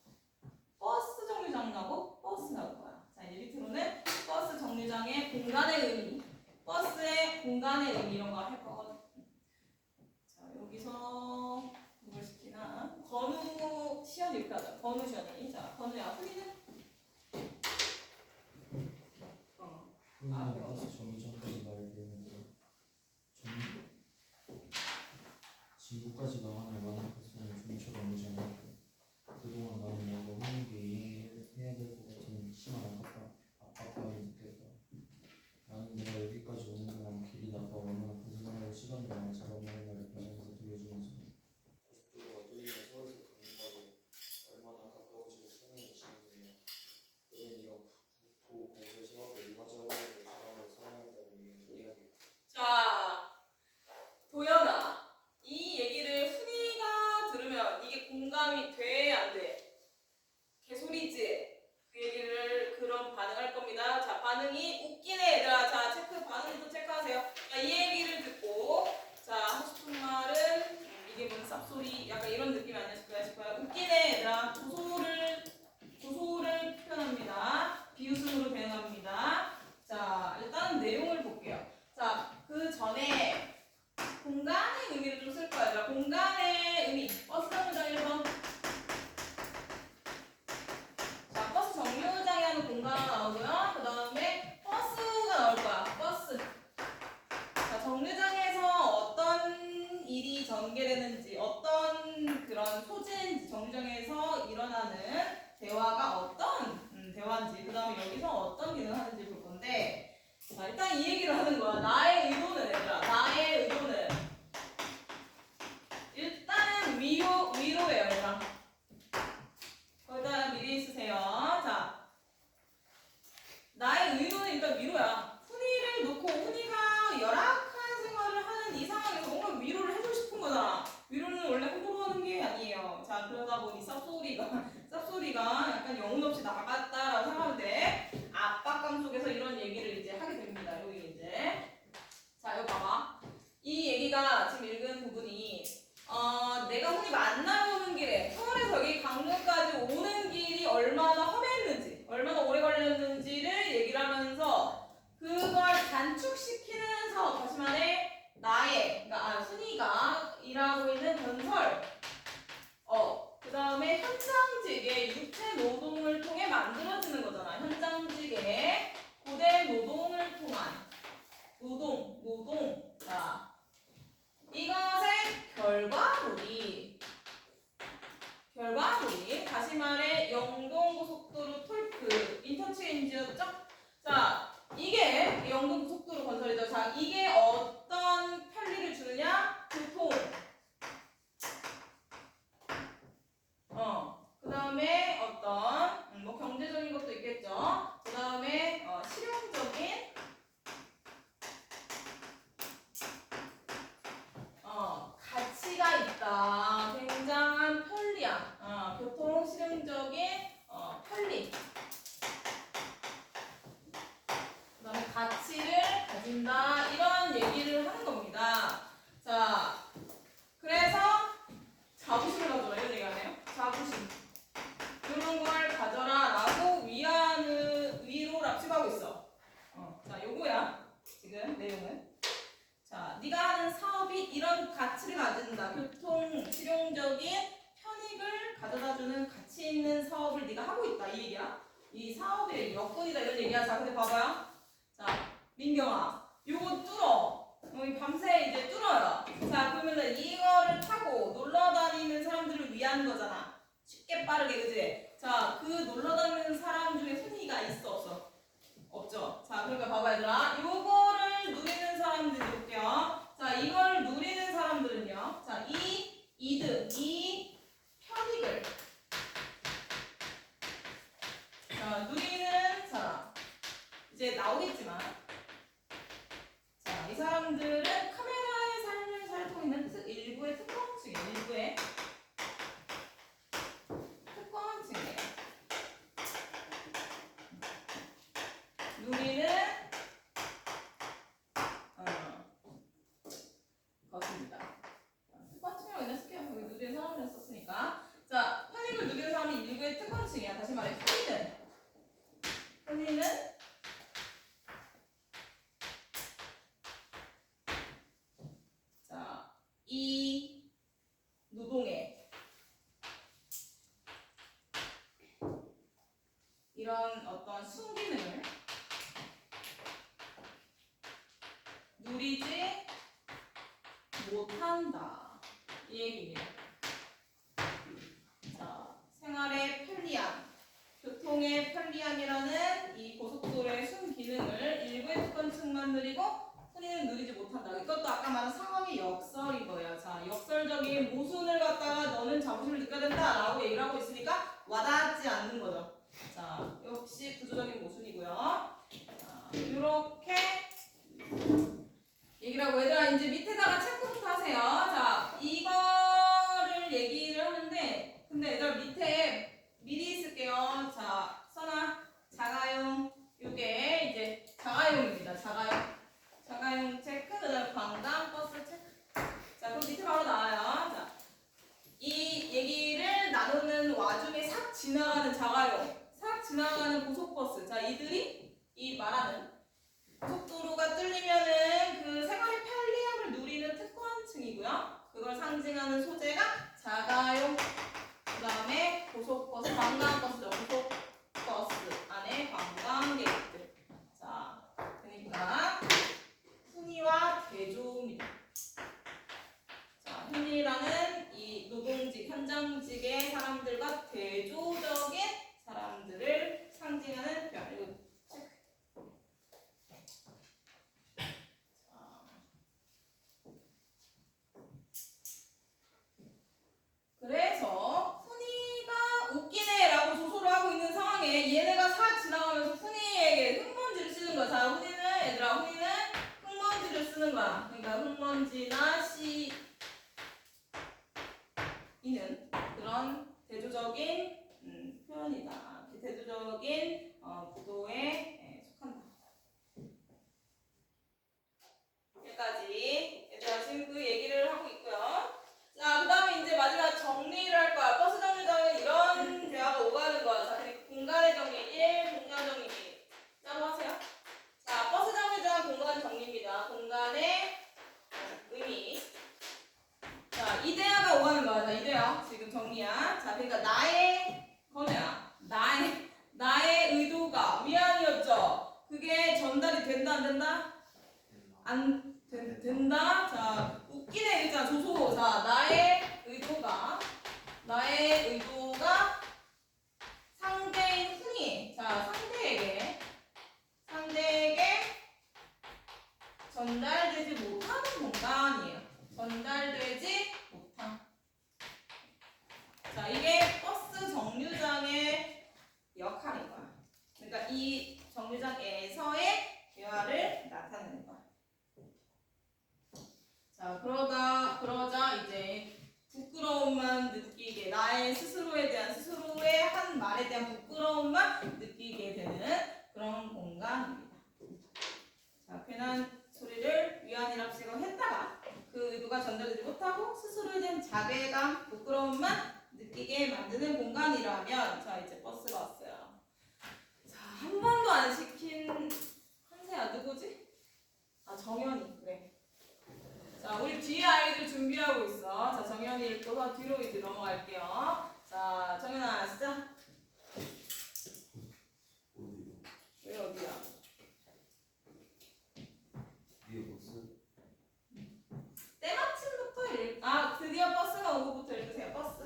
버스 정류장 나고 버스 나올 거야. 자, 이제 밑으로는 버스 정류장의 공간의 의미, 버스의 공간의 의미 이런 거 할 거거든. 자, 여기서 뭘 시키나? 건우 시연이 이렇게 하자. 건우 시연이. 자, 건우야, 훈이는? 버스 정류장까지 가야 되는데 진구까지 나가는 많은 버스는 종처럼 오지 않았고 그동안 나는 너무 하는 게 이해해야 될 것 같은 심한 압박감이 느꼈다. 나는 내가 여기까지 오는 동안 길이 나빠 얼마나 고생하고 시간이 많아 작업하는 날을 가면서 들려주면서 고속도로가 뚫리면 서울에서 강릉까지 얼마나 가까워지고 편하게 지내느냐. 그래 네가 국토 공사 사업에 이화작업으로 사람을 사랑한다는 이야기. 자, 도연아. 이 얘기를 훈이가 들으면 이게 공감이 돼, 안 돼? 개소리지? 그 얘기를 그런 반응할 겁니다. 자, 반응이 웃기네 얘들아. 자, 반응도 체크하세요. 자, 이 얘기를 듣고 자, 하고 싶은 말은 이게 뭔 쌉소리 약간 이런 느낌이 아니었을까 싶어요. 웃기네 얘들아. 조소를 표현합니다. 비웃음으로 대응합니다. 자, 일단 내용을 볼게요. 자, 그 전에 공간의 의미를 좀 쓸 거야. 얘들아. 공간의 의미. 버스 정류장 1번. 자, 버스 정류장에 하는 공간 나오고요. 그 다음에 버스가 나올 거야. 버스. 자, 정류장에서 어떤 일이 전개되는지, 어떤 그런 소재인지, 정류장에서 일어나는 대화가 어떤 대화인지, 그 다음에 여기서 어떤 기능을 하는지 볼 건데, 자, 일단 이 얘기를 하는 거야. 나의 의도는 얘들아. 나의 의도는 일단은 위로예요, 얘들아. 거기다 미리 쓰세요. 자, 나의 의도는 일단 위로야. 훈이를 놓고 훈이가 열악한 생활을 하는 이 상황에서 뭔가 위로를 해주고 싶은 거잖아. 위로는 원래 함부로 하는 게 아니에요. 자, 그러다 보니 쌉소리가 약간 영혼 없이 나갔다라고 생각하는데 압박감 속에서 이런 얘기를 이제 하게 됩니다. 여기 이제. 자, 여기 봐봐. 이 얘기가 지금 읽은 부분이 내가 훈이 만나러 오는 길에 서울에서 여기 강릉까지 오는 길이 얼마나 험했는지, 얼마나 오래 걸렸는지를 얘기를 하면서 그걸 단축시키는 사업, 다시 말해 나의, 그러니까 훈이가 일하고 있는 건설, 그 다음에 현장직의 육체 노동을 통해 만들어지는 거잖아. 현장직의 고대 노동을 통한 노동. 자, 이것의 결과물이 다시 말해 영동고속도로 톨크 인터체인지였죠? 자, 이게 영동고속도로 건설이죠. 자, 이게 어떤 편리를 주느냐? 교통. 그 다음에 어떤 뭐 경제적인 것도 있겠죠. 그 다음에 실용적인 가치가 있다. 굉장한 편리함. 교통 실용적인 편리. 그 다음에 가치를 가진다. 이런 얘기를 하는 겁니다. 자, 그래서 자부심을 가져라. 이런 얘기 하네요. 자부심. 이런 걸 가져라. 라고 위로 납치하고 있어. 자, 요거야. 지금 내용은. 자, 네가 하는 사업이 이런 가치를 가진다. 교통 실용적인 편익을 가져다주는 가치 있는 사업을 네가 하고 있다. 이 얘기야. 이 사업의 여건이다. 이런 얘기야. 자, 근데 봐봐요. 자, 민경아, 요거 뚫어. 밤새 이제 뚫어요. 자, 그러면은 이거를 타고 놀러 다니는 사람들을 위한 거잖아. 쉽게 빠르게, 그지? 자, 그 놀러 다니는 사람 중에 순위가 있어, 없어? 없죠. 자, 그러니까 봐봐, 얘들아. 요거를 누리는 사람들 볼게요. 자, 이걸 누리는 사람들은요. 자, 이 이득, 이 편익을. 자, 누리는 사람. 이제 나오겠지만. 자, 이 사람들은 카메라의 삶을 살고 있는 일부의 특권층이에요. 일부의 특권층이에요. 누리는 것입니다. 특권층이라고 그냥 쓸게요. 여기 누리는 사람을 썼으니까. 자, 편익을 누리는 사람이 일부의 특권층이야. 다시 말해, 흔히는 자, 이 노동의 이런 어떤 순기능을 누리지 못한다. 이 얘기입니다. 자, 생활의 편리함, 교통의 편리함이라는 이 고속도로의 순기능을 일부의 특권층만 누리고 흔히는 누리지 못한다. 이것도 아까 말한 상황의 역설인 거예요. 자, 역설적인 모순을 갖다가 너는 자부심을 느껴야 된다라고 얘기를 하고 있으니까 와닿지 않는 거죠. 자, 역시 구조적인 모순이고요. 자, 이렇게 얘기를 하고 얘들아 이제 밑에다가 체크부터 하세요. 자, 이거를 얘기를 하는데 근데 얘들아 밑에 미리 쓸게요. 자, 써놔. 자가용. 요게 이제 자가용입니다. 자가용 체크. 그다음 관광 버스 체크. 자, 그럼 밑에 바로 나와요. 자, 이 얘기를 나누는 와중에 싹 지나가는 자가용, 싹 지나가는 고속버스. 자, 이들이 이 말하는 고속도로가 뚫리면은 그 생활의 편리함을 누리는 특권층이고요. 그걸 상징하는 소재가 자가용. 그 다음에 고속버스, 관광버스죠. 고속버스 안에 관광객들. 자, 그러니까 흔히와 대조입니다. 자, 흔히라는 이 노동직, 현장직의 사람들과 대조적인 사람들을 상징하는 표현. 이거 체크. 그래서 훈이가 웃기네라고 조소를 하고 있는 상황에 얘네가 싹 지나가면서 훈이에게 흙먼지를 쓰는 거야. 자, 훈이는 흙먼지를 쓰는 거야. 그러니까 흙먼지나 이는 그런 대조적인 표현이다. 대조적인 구도에 속한다. 여기까지 얘들아 지금 그 얘기를 하고 있고요. 자, 그 다음에 이제 마지막 정리를 할 거야. 버스 정류장은 이런 대화가 오가는 거야. 자, 그러니까 공간의 정리 1, 공간 정리 2. 따로 하세요. 자, 버스 정류장 공간 정리입니다. 공간의 의미. 자, 이 대화가 오가는 거야. 자, 이 대화 지금 정리야. 자, 그러니까 나의 대한 부끄러움만 느끼게 되는 그런 공간입니다. 자, 괜한 소리를 위안이라고 생각했다가 그 의도가 전달되지 못하고 스스로에 대한 자괴감, 부끄러움만 느끼게 만드는 공간이라면 자, 이제 버스가 왔어요. 자, 한 번도 안 시킨 한세야 누구지? 아, 정연이. 그래. 자, 우리 뒤에 아이들 준비하고 있어. 자, 정연이 읽고서 뒤로 이제 넘어갈게요. 자, 정연아, 시작. 어디요? 왜 어디야? 위에 버스? 때마침부터 아, 드디어 버스가 온 것부터 읽으세요. 버스.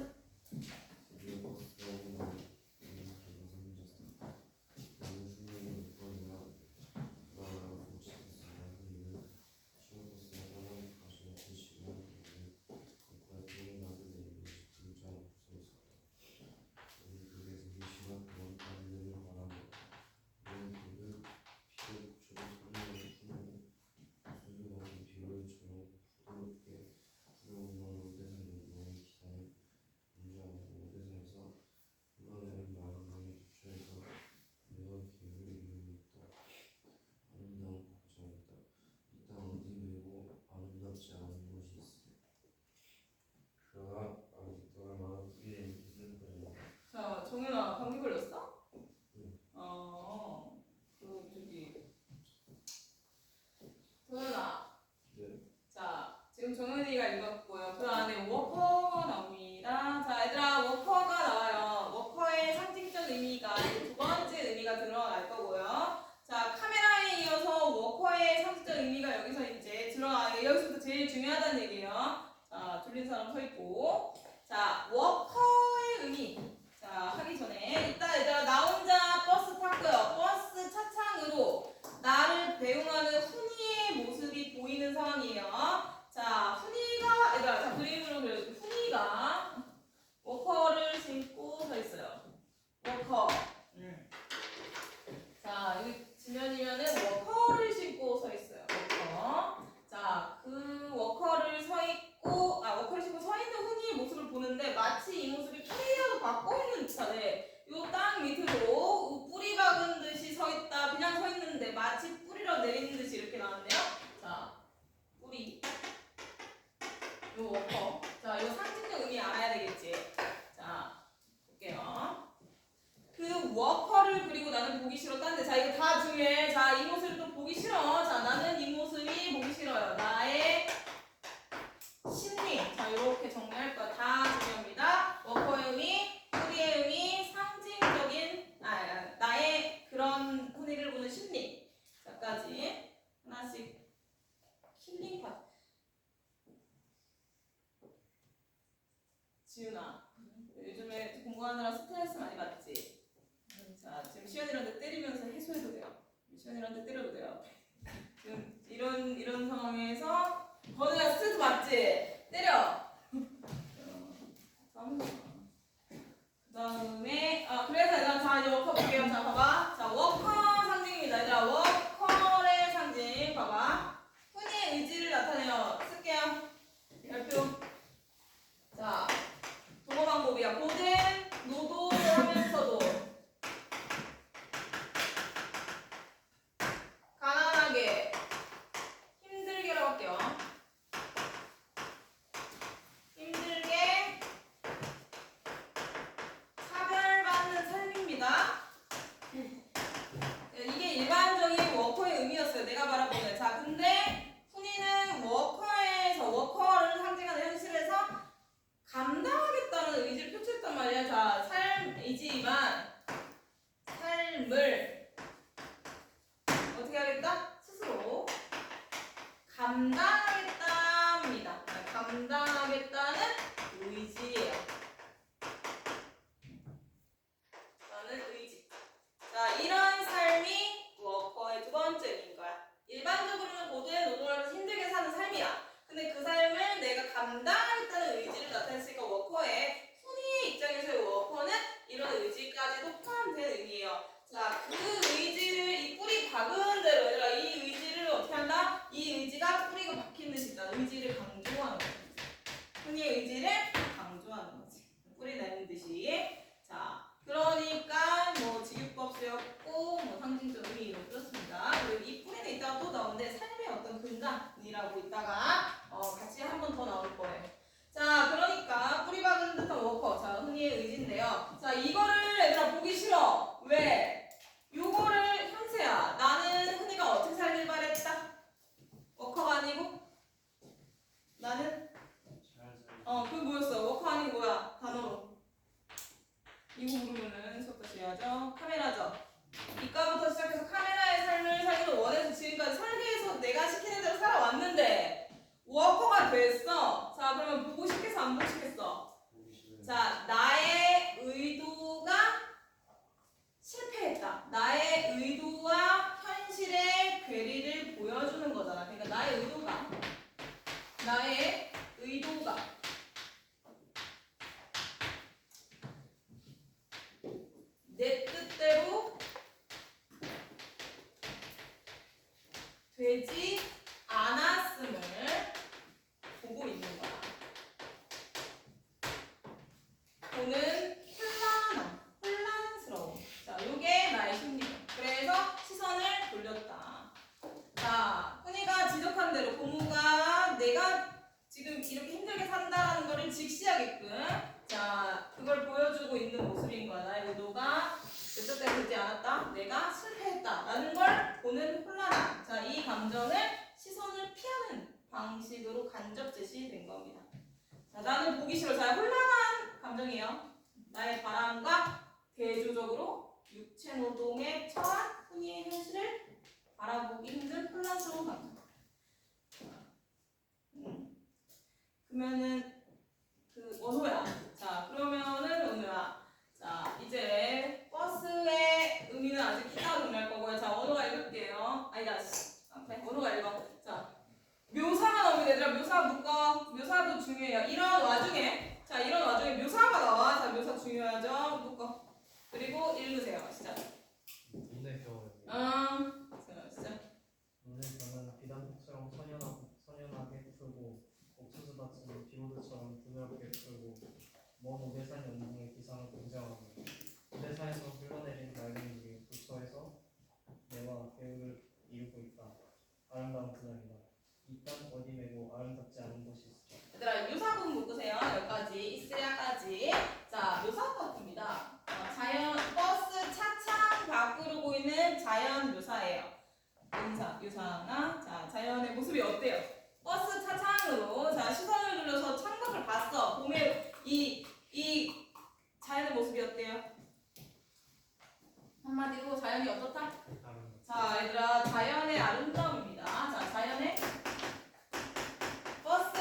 위에 버스가 오면 배가 생겼어. 나는 중간에 몇 번이나 나라고 시켰으나 흔히는 시원버스가 떠나는 가시는 그 시간에 거기에 돈이 나는 내리고 싶은 잘 없어 있었다. 우리 그게 생긴 시간 동안 달리는 바람에 우리 그는 피를 붙여서 소리를 푸는 수줍어진 비호처럼 부드럽게 부러운 오대산에 너무 기다려 운전하고 오대산에서 흘러내린 맑은 강에 주차해서 내가 기회를 이용했다. 아름다운 걱정했다. 이 땅 어디 말고 아름답지 않은 곳이 있어. 그러나 아직도 얼마나 후회에 있는 거야. 자, 정연아, 감기 걸렸어? 응. 정연아. 네. 자, 지금 정연이가 읽었고요. 그 안에 워커가 나옵니다. 자, 얘들아, 워커가 나와요. 워커의 상징적 의미가 이제 두 번째 의미가 드러날 거고요. 자, 카메라에 이어서 워커의 상징적 의미가 여기서 이제 여기서부터 제일 중요하다는 얘기예요. 자, 졸린 사람 서 있고. 자, 워커의 의미. 자, 하기 전에 이따 얘들아 나 혼자 버스 탔고요. 버스 차창으로 나를 배웅하는 훈이의 모습이 보이는 상황이에요. 자, 훈이가 얘들아 자 그림으로 그려줄게. 훈이가 워커를 신고 서 있어요. 워커. 자, 여기 지면이면은 워커를 신고 서 있어요. 워커. 자, 그 워커를 신고 서 있는 훈이의 모습을 보는데 마치 이 모습이 뿌리라도 박고 있는 듯하네. 요 땅 밑으로 뿌리 박은 듯이 서 있다. 그냥 서 있는데 마치 뿌리로 내리는 듯이 이렇게 나왔네요. 자, 뿌리. 요 워커. 자, 요 상징적 의미 알아야 되겠지. 자, 볼게요. 그 워커를 그리고 나는 보기 싫었다는데 자 이거 다 중요해. 자, 이 모습도 보기 싫어. 자, 나는 이 모습이 보기 싫어요. 나의 심리. 자, 이렇게 정리할 거야. 다 중요합니다. 워커의 의미, 뿌리의 의미, 상징적인 나의 그런 흔히를 보는 심리. 자까지 하나씩 힐링 파트. 지윤아, 요즘에 공부하느라 스트레스 많이 받지? 자, 지금 시연이한테 때리면서 해소해도 돼요. 시연이한테 때려도 돼요. 지금 이런 상황에서 건우야 스트레스 받지? 때려. 그 다음에 그래서 얘들아 자 이제 워커 볼게요. 자 봐봐. 자 워커 상징입니다. 얘들아 워커의 상징 봐봐. 훈이의 의지를 나타내요. 쓸게요. 별표. 자 동어 방법이야. 고된 노동을 하면서도 가난하게 힘들게라고 할게요. 힘들게 차별받는 삶입니다. 이게 일반적인 워커의 의미였어요. 내가 바라보는. 자, 근데 훈이는 워커를 상징하는 현실에서 감당하겠다는 의지를 표출했단 말이야. 자, 삶이지만 삶을 어떻게 하겠다? 스스로 감당하겠답니다. 감당하겠다는 의지예요. 라는 의지. 자, 이런 삶이 워커의 두 번째 의미인 거야. 일반적으로는 고된 노동을 하면서 힘들게 사는 삶이야. 근데 그 삶을 내가 감당하겠다는 의지를 나타냈으니까 워커의 훈이의 입장에서의 워커는 이런 의지까지도 포함된 의미예요. 자, 그 의지를 이 뿌리 박은 대로 얘들아 이 의지를 어떻게 한다? 이 의지가 뿌리가 박힌 듯이 있다. 의지를 강조하는 거지. 훈이의 의지를 강조하는 거지. 뿌리 내는 듯이. 자, 그러니까 자, 이거를 얘들아 보기 싫어. 왜? 요거를 현세야. 나는 흔히가 어떻게 살길 바랬다? 워커가 아니고? 나는? 그게 뭐였어? 워커 아니고 뭐야? 단어로. 이거 모르면은 수업 다시 해야죠. 카메라죠. 이과부터 시작해서 카메라의 삶을 살기를 원해서 지금까지 설계해서 내가 시키는 대로 살아왔는데 워커가 됐어. 자, 그러면 보고 싶겠어? 안 보고 싶겠어? 자, 나의 의도가 실패했다. 나의 의도와 현실의 괴리를 보여주는 거잖아. 그러니까 나의 의도가 내 뜻대로 되지 않았음을 보고 있는 거야. 보는 혼란스러움. 자, 요게 나의 심리적. 그래서 시선을 돌렸다. 자, 흔히가 지적한 대로 고모가 내가 지금 이렇게 힘들게 산다라는 거를 직시하게끔 자, 그걸 보여주고 있는 모습인 거야. 나의 의도가 내 뜻대로 되지 않았다. 내가 실패했다. 라는 걸 보는 혼란함. 자, 이 감정을 시선을 피하는 방식으로 간접 제시된 겁니다. 자, 나는 보기 싫어. 자, 혼란한 감정이에요. 나의 바람과 대조적으로 육체 노동에 처한 흔히의 현실을 바라보기 힘든 혼란스러운 감정. 그러면은 원호야. 자, 그러면은 원호야. 자, 이제 버스의 의미는 아직 이따가 정리할 거고요. 자, 원호가 읽을게요. 아니다. 원호가 읽어. 자, 묘사가 나오면 얘들아 묘사 묶어. 묘사도 중요해요. 이런 와중에 묘사가 나와. 자, 묘사 중요하죠. 묶어. 그리고 읽으세요. 시작. 눈의 벼. 자, 시작. 눈의 벼는 비단꽃처럼 선연하게 풀고 옥수수밭은 비로드처럼 부드럽게 풀고 먼 오대산 연봉의 기상을 공정하고 오대산에서 흘러내린 맑은 물이 부처에서 내와 배우를 이루고 있다. 아름다운 그날이다. 이 땅 어디 메고 아름답지 않은 곳이 있어. 얘들아 묘사분 묶으세요. 여기까지 있으야까지. 자, 묘사법입니다. 자연 버스 차창 밖으로 보이는 자연 묘사예요. 인사 유사나 자 자연의 모습이 어때요? 버스 차창으로 자 시선을 돌려서 창밖을 봤어. 봄에 이 자연의 모습이 어때요? 한마디로 자연이 어떻다? 자 얘들아 자연의 아름다움입니다. 자 자연의 버스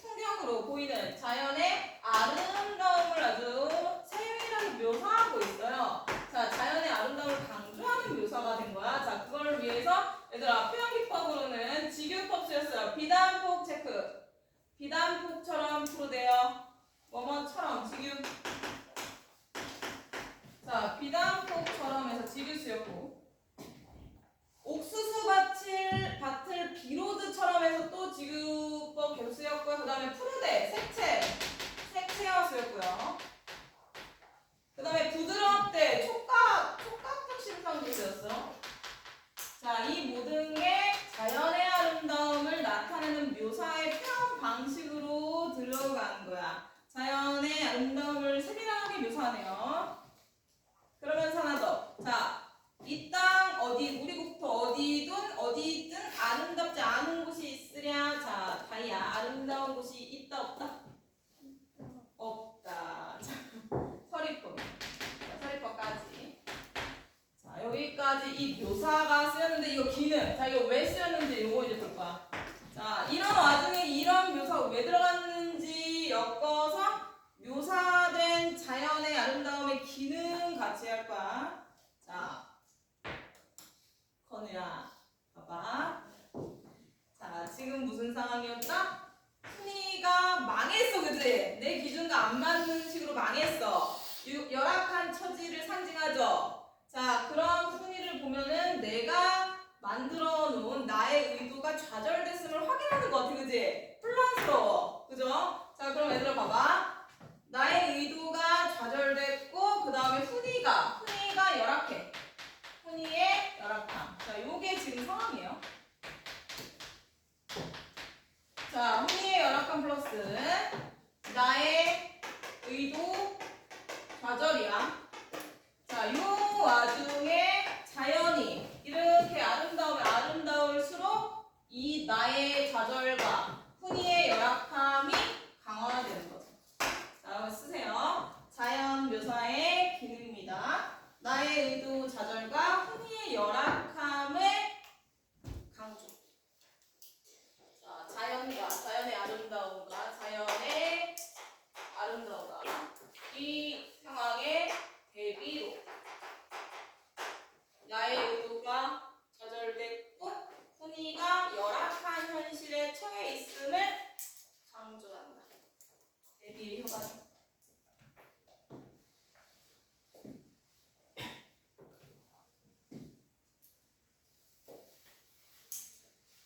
풍경으로 보이는 자연의 아름다움을 아주 세밀하게 묘사하고 있어요. 자 자연의 아름다움을 강조하는 묘사가 된 거야. 자 그걸 위해서 얘들아 표현 기법으로는 직유법 쓰였어요. 비단폭 체크. 비단폭처럼 풀어대요. 뭐뭐처럼 직유. 자 비단폭처럼 해서 직유 쓰였고 옥수수 밭을 비로드처럼 해서 또 직유법 계속 쓰였고요. 그 다음에 푸르대 색채와 쓰였고요. 그 다음에 부드럽대 촉각적 심상도 쓰였어. 자, 이 모든 게 자연의 아름다움을 나타내는 묘사의 표현 방식으로 들어간 거야. 자연의 아름다움을 세밀하게 묘사하네요. 그러면서 하나 더. 자, 이 땅 우리국토 어디든 아름답지 않은 곳이 있으랴. 자, 다이야. 아름다운 곳이 있다 없다? 없다. 자, 서리법. 자, 서리법까지. 자, 여기까지 이 묘사가 쓰였는데 이거 기능. 자, 이거 왜 쓰였는지 이거 이제 볼 거야. 자, 이런 와중에 이런 묘사가 왜 들어갔는지 엮어서 묘사된 자연의 아름다움의 기능 같이 할 거야. 자, 건우야, 봐봐. 자, 지금 무슨 상황이었다? 순이가 망했어, 그지? 내 기준과 안 맞는 식으로 망했어. 열악한 처지를 상징하죠. 자, 그런 순이를 보면은 내가 만들어 놓은 나의 의도가 좌절됐음을 확인하는 것 같아, 그지? 혼란스러워, 그죠? 자, 그럼 얘들아 봐봐. 나의 의도가 좌절됐고 그 다음에 훈이가 열악해. 훈이의 열악함. 자, 요게 지금 상황이에요. 자, 훈이의 열악함 플러스 나의 의도 좌절이야. 얘들아. 자, 요 와중에 자연이 이렇게 아름다우면 아름다울수록 이 나의 좌절과 훈이의 열악함이 강화되는 거죠. 자, 쓰세요. 자연 묘사의 기능입니다. 나의 의도 좌절과 훈이의 열악함을 강조. 자, 자연의 아름다움과 자연의 아름다움과 이 상황의 대비로 나의 의도가 좌절됐고 훈이가 열악한 현실에 처해 있음을 강조한다. 대비의 효과죠.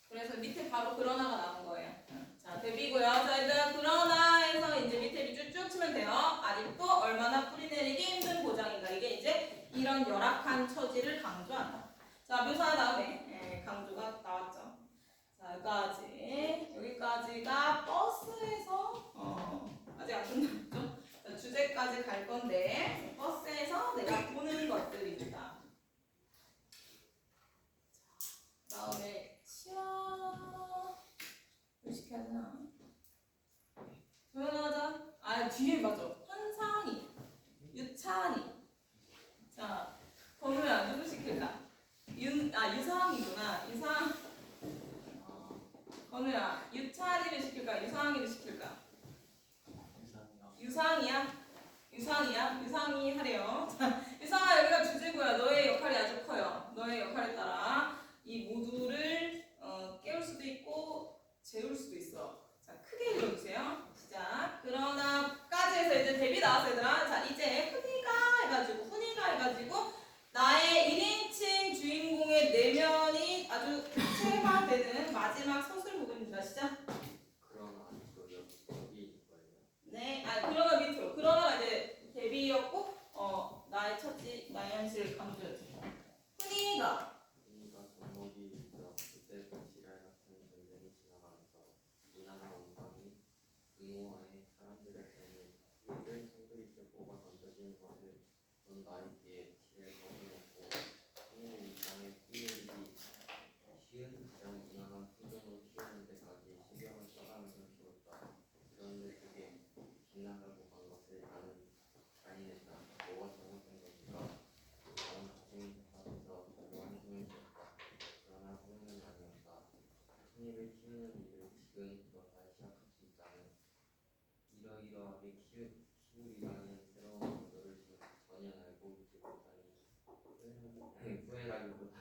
그래서 밑에 바로 그러나가 나온 거예요. 자, 대비고요. 자, 일단 그러나에서 이제 밑에 쭉쭉 치면 돼요. 아직도 얼마나 뿌리 내리기 힘든 고장인가. 이게 이제 이런 열악한 처지를 강조한다. 자, 묘사 다음에 강조가 나왔죠. 자, 여기까지가 버스에서 아직 안 끝났죠. 자, 주제까지 갈 건데 버스에서 내가 보는 것들입니다. 다음에 어떻게 하나? 조연하자. 아 뒤에 맞아. 환상이, 유찬이. 자, 그러면 누구 시킬까? 유상이구나. 건우야, 유찬이를 시킬까? 유상이를 시킬까? 유상이야? 유상이 하래요. 자, 유상아 여기가 주제고요. 너의 역할이 아주 커요. 너의 역할에 따라 이 모두를 깨울 수도 있고 재울 수도 있어. 자, 크게 읽어주세요. 시작. 그러나까지 해서 이제 대비 나왔어 얘들아. 자, 이제 훈이가 해가지고 나의 1인칭 주인공의 내면이 아주 구체화되는 마지막 서술 부분입니다. 시작. 그러나 여기 있는 거예요. 네, 그러나 밑으로. 그러나가 이제 대비였고 나의 처지, 나의 현실을 강조했죠. 훈이가 젖먹이 그때 지랄 같은 전쟁이 지나가면서 이나라 원방이 의모와의 사람들의 때문에 물을 싱그리게 뽑아 던져지는 것을 넌 나에게 지를 거둬놓고 하늘을 이 땅에 뿌리기 쉬운 가장 무난한 표정으로 키우는 데까지 신경을 써가면서 키웠다. 그런데 그게 빗나가고 간 것을 나는 자인했다. 뭐가 잘못된 것인가? 나는 가슴이 답답해서 별로 한숨을 쉬었다. 그러나 후회는 아니었다. hun이를 키우는 일을 지금부터 다시 시작할 수 있다면 이러이러하게 키우리라는 새로운 구조를 전혀 알고 있지 못하니 후회라기보다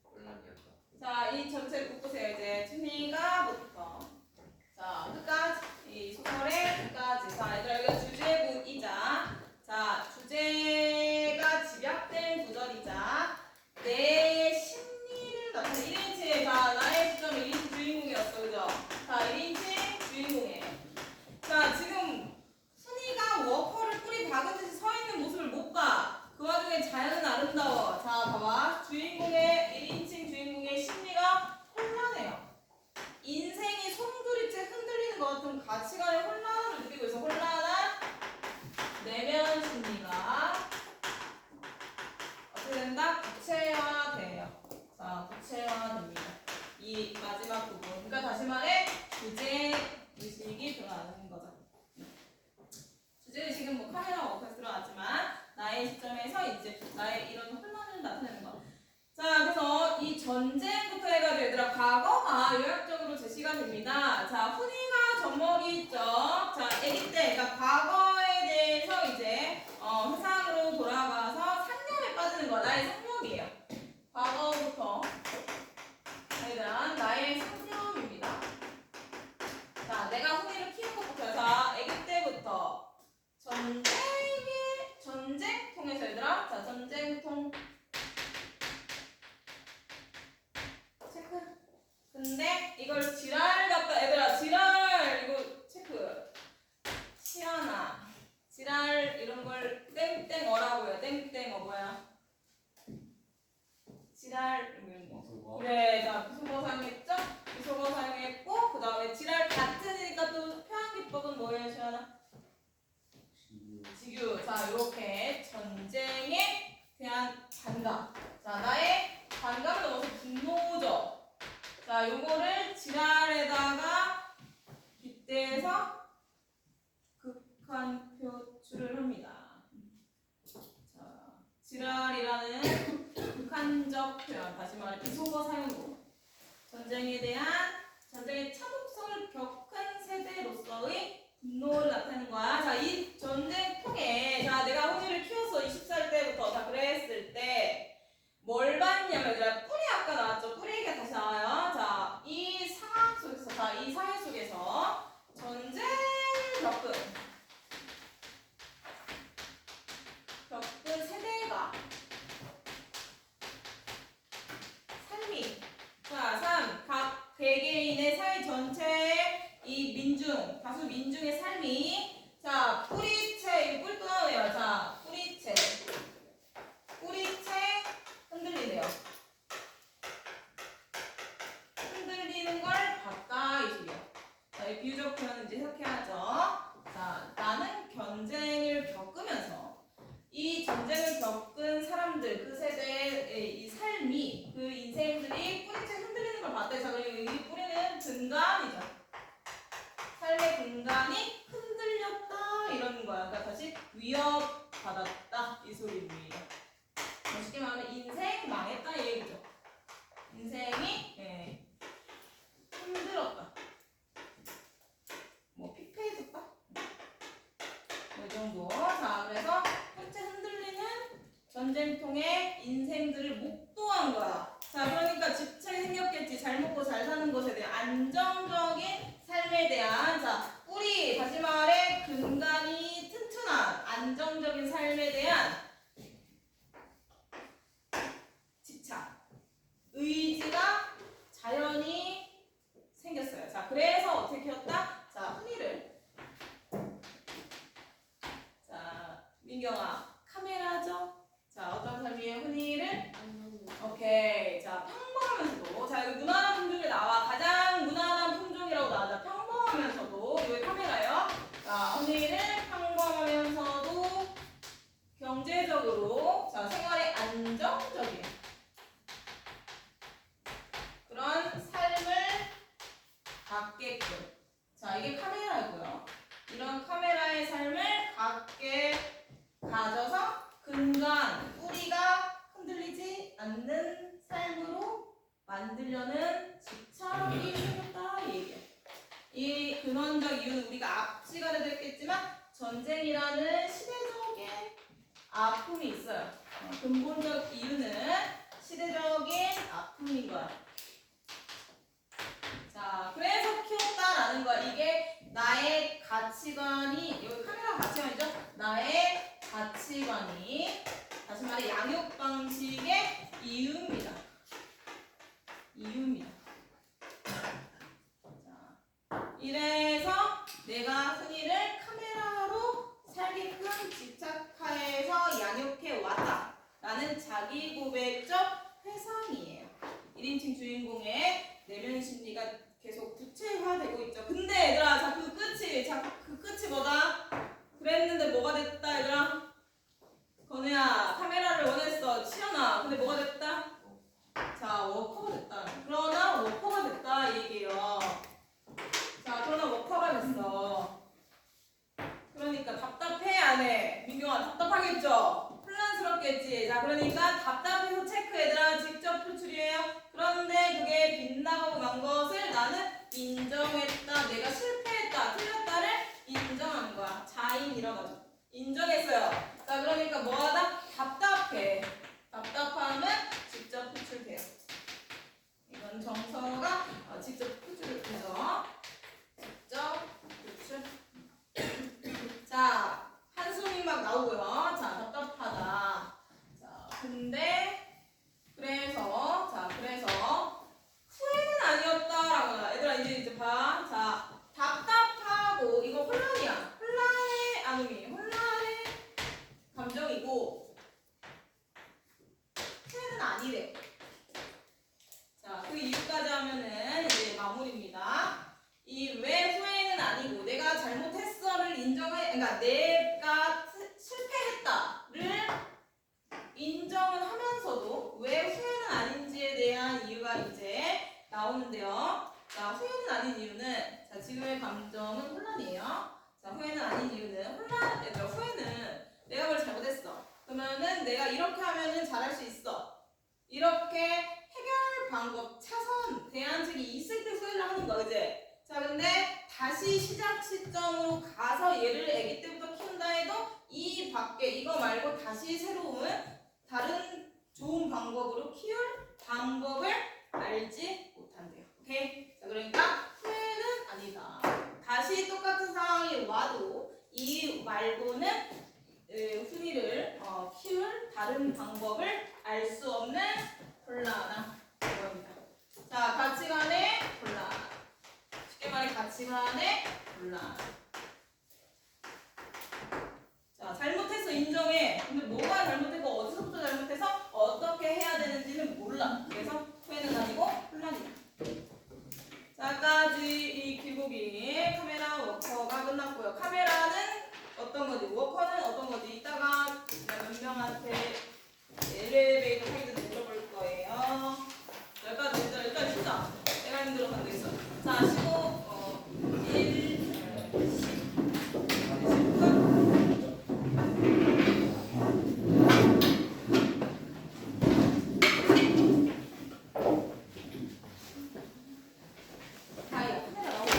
혼란이었다. 자, 이 전체를 묶으세요. 이제 춘희가부터 자 끝까지 이 소설의 끝까지. 자, 얘들아 여기가 주제구이자 자 주제가 집약된 구절이자 내 심리를 나타내 1인칭. 자, 나의 시점이 1인칭 주인공이었어, 그죠? 자, 1인칭 주인공이에요. 자, 지금 순이가 워커를 뿌리 박은 듯이 서 있는 모습을 못 봐. 그 와중에 자연은 아름다워. 자, 봐봐. 1인칭 주인공의 심리가 혼란해요. 인생이 송두리째 흔들리는 것 같은 가치관의 혼란을 느끼고 있어. 혼란한 내면 심리가 어떻게 된다? 구체화돼요. 자, 구체화됩니다. 이 마지막 부분. 그러니까 다시 말해 주제 의식이 드러나는 거죠. 주제 의식은 뭐 카메라 워크에서 드러났지만 나의 시점에서 이제 나의 이런 혼란을 나타내는 거. 자, 그래서 이 전쟁부터 해가지고 얘들아 과거가 요약적으로 제시가 됩니다. 자, 훈이가 젖먹이 있죠. 자, 아기 때, 그러니까 과거에 대해서 이제 세상으로 돌아가서 상념에 빠지는 거. 나의 상념이에요. 과거부터 얘들아 나의 상념입니다. 자, 내가 훈이를 키운 것부터. 자, 아기 때부터 전쟁 통해서 얘들아. 자, 전쟁통 체크. 근데 이걸 지랄 갖다 얘들아 지랄 이거 체크. 시연아 지랄 이런 걸 땡땡어라고요. 땡땡어 뭐야? 지랄 이런 거. 그래, 자 비속어 사용했죠? 비속어 사용했고 그 다음에 지랄 같은이니까 또 표현 기법은 뭐예요, 시연아? 직유. 자, 이렇게 전쟁에 대한 반감. 자, 나의 반감을 넘어서 분노죠. 자, 요거를 지랄에다가 빗대서 극한 표출을 합니다. 자, 지랄이라는 극한적 표현. 다시 말해 비속어 사용으로 전쟁에 대한 전쟁의 참혹성을 겪은 세대로서의 분노를 나타내는 거야. 자, 이 전쟁 통해, 자, 내가 혼이를 키워서 20살 때부터 다 그랬을 때, 뭘 봤냐면, 뿌리 아까 나왔죠? 뿌리 얘기가 다시 나와요. 자, 이 상황 속에서, 자, 이 사회 속에서 전쟁을 겪은 세대가, 삶이, 자, 각 개개인의 사회 전체의 이 민중, 다수 민중의 삶이, 자, 뿌리채, 이거 뿔 또 나오네요. 자, 뿌리채 흔들리네요. 흔들리는 걸 봤다, 이 소리야. 자, 이 비유적 표현은 이제 이렇게 하죠. 자, 나는 전쟁을 겪으면서 이 전쟁을 겪은 사람들, 그 세대의 이 삶이, 그 인생들이 뿌리채 흔들리는 걸 봤다. 자, 그리고 이 뿌리는 근간이죠. 삶의 근간이 흔들렸다 이러는 거야. 그러니까 다시 위협받았다 이 소리입니다. 쉽게 말하면 인생 망했다 이 얘기죠. 인생이 힘들었다. 뭐 피폐해졌다. 이 정도. 자, 그래서 현재 흔들리는 전쟁통의 인생들을 목도한 거야. 자, 그러니까 집착이 생겼겠지. 잘 먹고 잘 사는 것에 대한 안정적인 삶에 대한, 자, 뿌리, 다시 말해 근간이 튼튼한 안정적인 삶에 대한 집착, 의지가 자연히 생겼어요. 자, 그래서 어떻게 키웠다? 자, 흔히를, 자, 민경아, 카메라죠? 자, 어떤 삶이에요? 흔히를? 오케이. 자, 평범하면서도, 자, 여기 무난한 품종이 나와. 가장 무난한 품종이라고 나와. 평범하면서도, 여기 카메라요. 자, 흔히를 평범하면서도 경제적으로, 자, 생활에 안정적인 그런 삶을 갖게끔. 자, 이게 카메라고요. 이런 카메라의 삶을 갖게 가져서 근간, 뿌리가 흔들리지 않는 삶으로 만들려는 집착이 생겼다 이 얘기예요. 이 근원적 이유는 우리가 앞 시간에도 했겠지만 전쟁이라는 시대적인 아픔이 있어요. 근본적 이유는 시대적인 아픔인 거야. 자, 그래서 키웠다라는 거야. 이게 나의 가치관이, 여기 카메라 가치관이죠? 나의 가치관이, 다시 말해 양육 방식의 이유입니다. 자, 이래서 내가 흔히를 카메라로 살게끔 집착하여서 양육해 왔다라는 자기 고백적 회상이에요. 1인칭 주인공의 내면 심리가 계속 구체화되고 있죠. 근데 얘들아, 자, 그 끝이 뭐다? 그랬는데 뭐가 됐다, 얘들아? 건우야, 카메라를 원했어. 치현아, 근데 뭐가 됐다? 자, 워커가 됐다. 그러나 워커가 됐다 이 얘기예요. 자, 그러나 워커가 됐어. 그러니까 답답해 안 해? 민경아, 답답하겠죠? 혼란스럽겠지? 자, 그러니까 답답해서 체크, 얘들아, 직접 표출이에요. 그런데 그게 빗나가고 만 것을 나는 인정했다. 내가 실패했다, 틀렸다를 인정한 거야. 자인이라고 하죠. 인정했어요. 자, 그러니까 뭐하다? 답답해. 답답함은 직접 표출돼요. 이건 정서가 직접 표출해서 직접 표출. 자, 한숨이 막 나오고요. 자, 답답하다. 자, 근데 그래서 후회는 아니었다라고. 얘들아, 이제 봐. 자, 답답하고 이거 혼란이야. 혼란의 안음이, 혼란의 감정이고 후회는 아니래. 자, 그 이유까지 하면은 이제 마무리입니다. 이 왜 후회는 아니고 내가 잘못했어를 인정해, 그러니까 내가 나오는데요. 자, 후회는 아닌 이유는 자, 지금의 감정은 혼란이에요. 자, 후회는 아닌 이유는 후회는 내가 뭘 잘못했어. 그러면은 내가 이렇게 하면은 잘할 수 있어. 이렇게 해결 방법, 차선, 대안책이 있을 때 후회를 하는 거, 그지? 자, 근데 다시 시작 시점으로 가서 얘를 아기 때부터 키운다 해도 이 밖에 이거 말고 다시 새로운 다른 좋은 방법으로 키울 방법을 알지 못한대요. 오케이? 자, 그러니까 후회는 아니다. 다시 똑같은 상황이 와도 이 말고는 훈이를 키울 다른 방법을 알 수 없는 혼란한 겁니다. 자, 가치관의 혼란. 쉽게 말해 가치관의 혼란. 자, 잘못해서 인정해. 근데 뭐가 잘못했고 어디서부터 잘못해서 어떻게 해야 되는지는 몰라. 그래서 후회는 아니고 혼란이다. 자까지 이 기록이 카메라 워커가 끝났고요. 카메라는 어떤 거지? 워커는 어떤 거지? 이따가 몇 명한테 엘리베이터 타기도 물어볼 거예요. 여기까지 쉬자. 내가 힘들어서 안 되겠어. 자, 15, 1, 10분. 다이야, 카메라 나오고.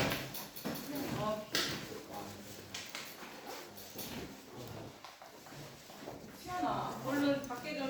시원아, 얼른 밖에 좀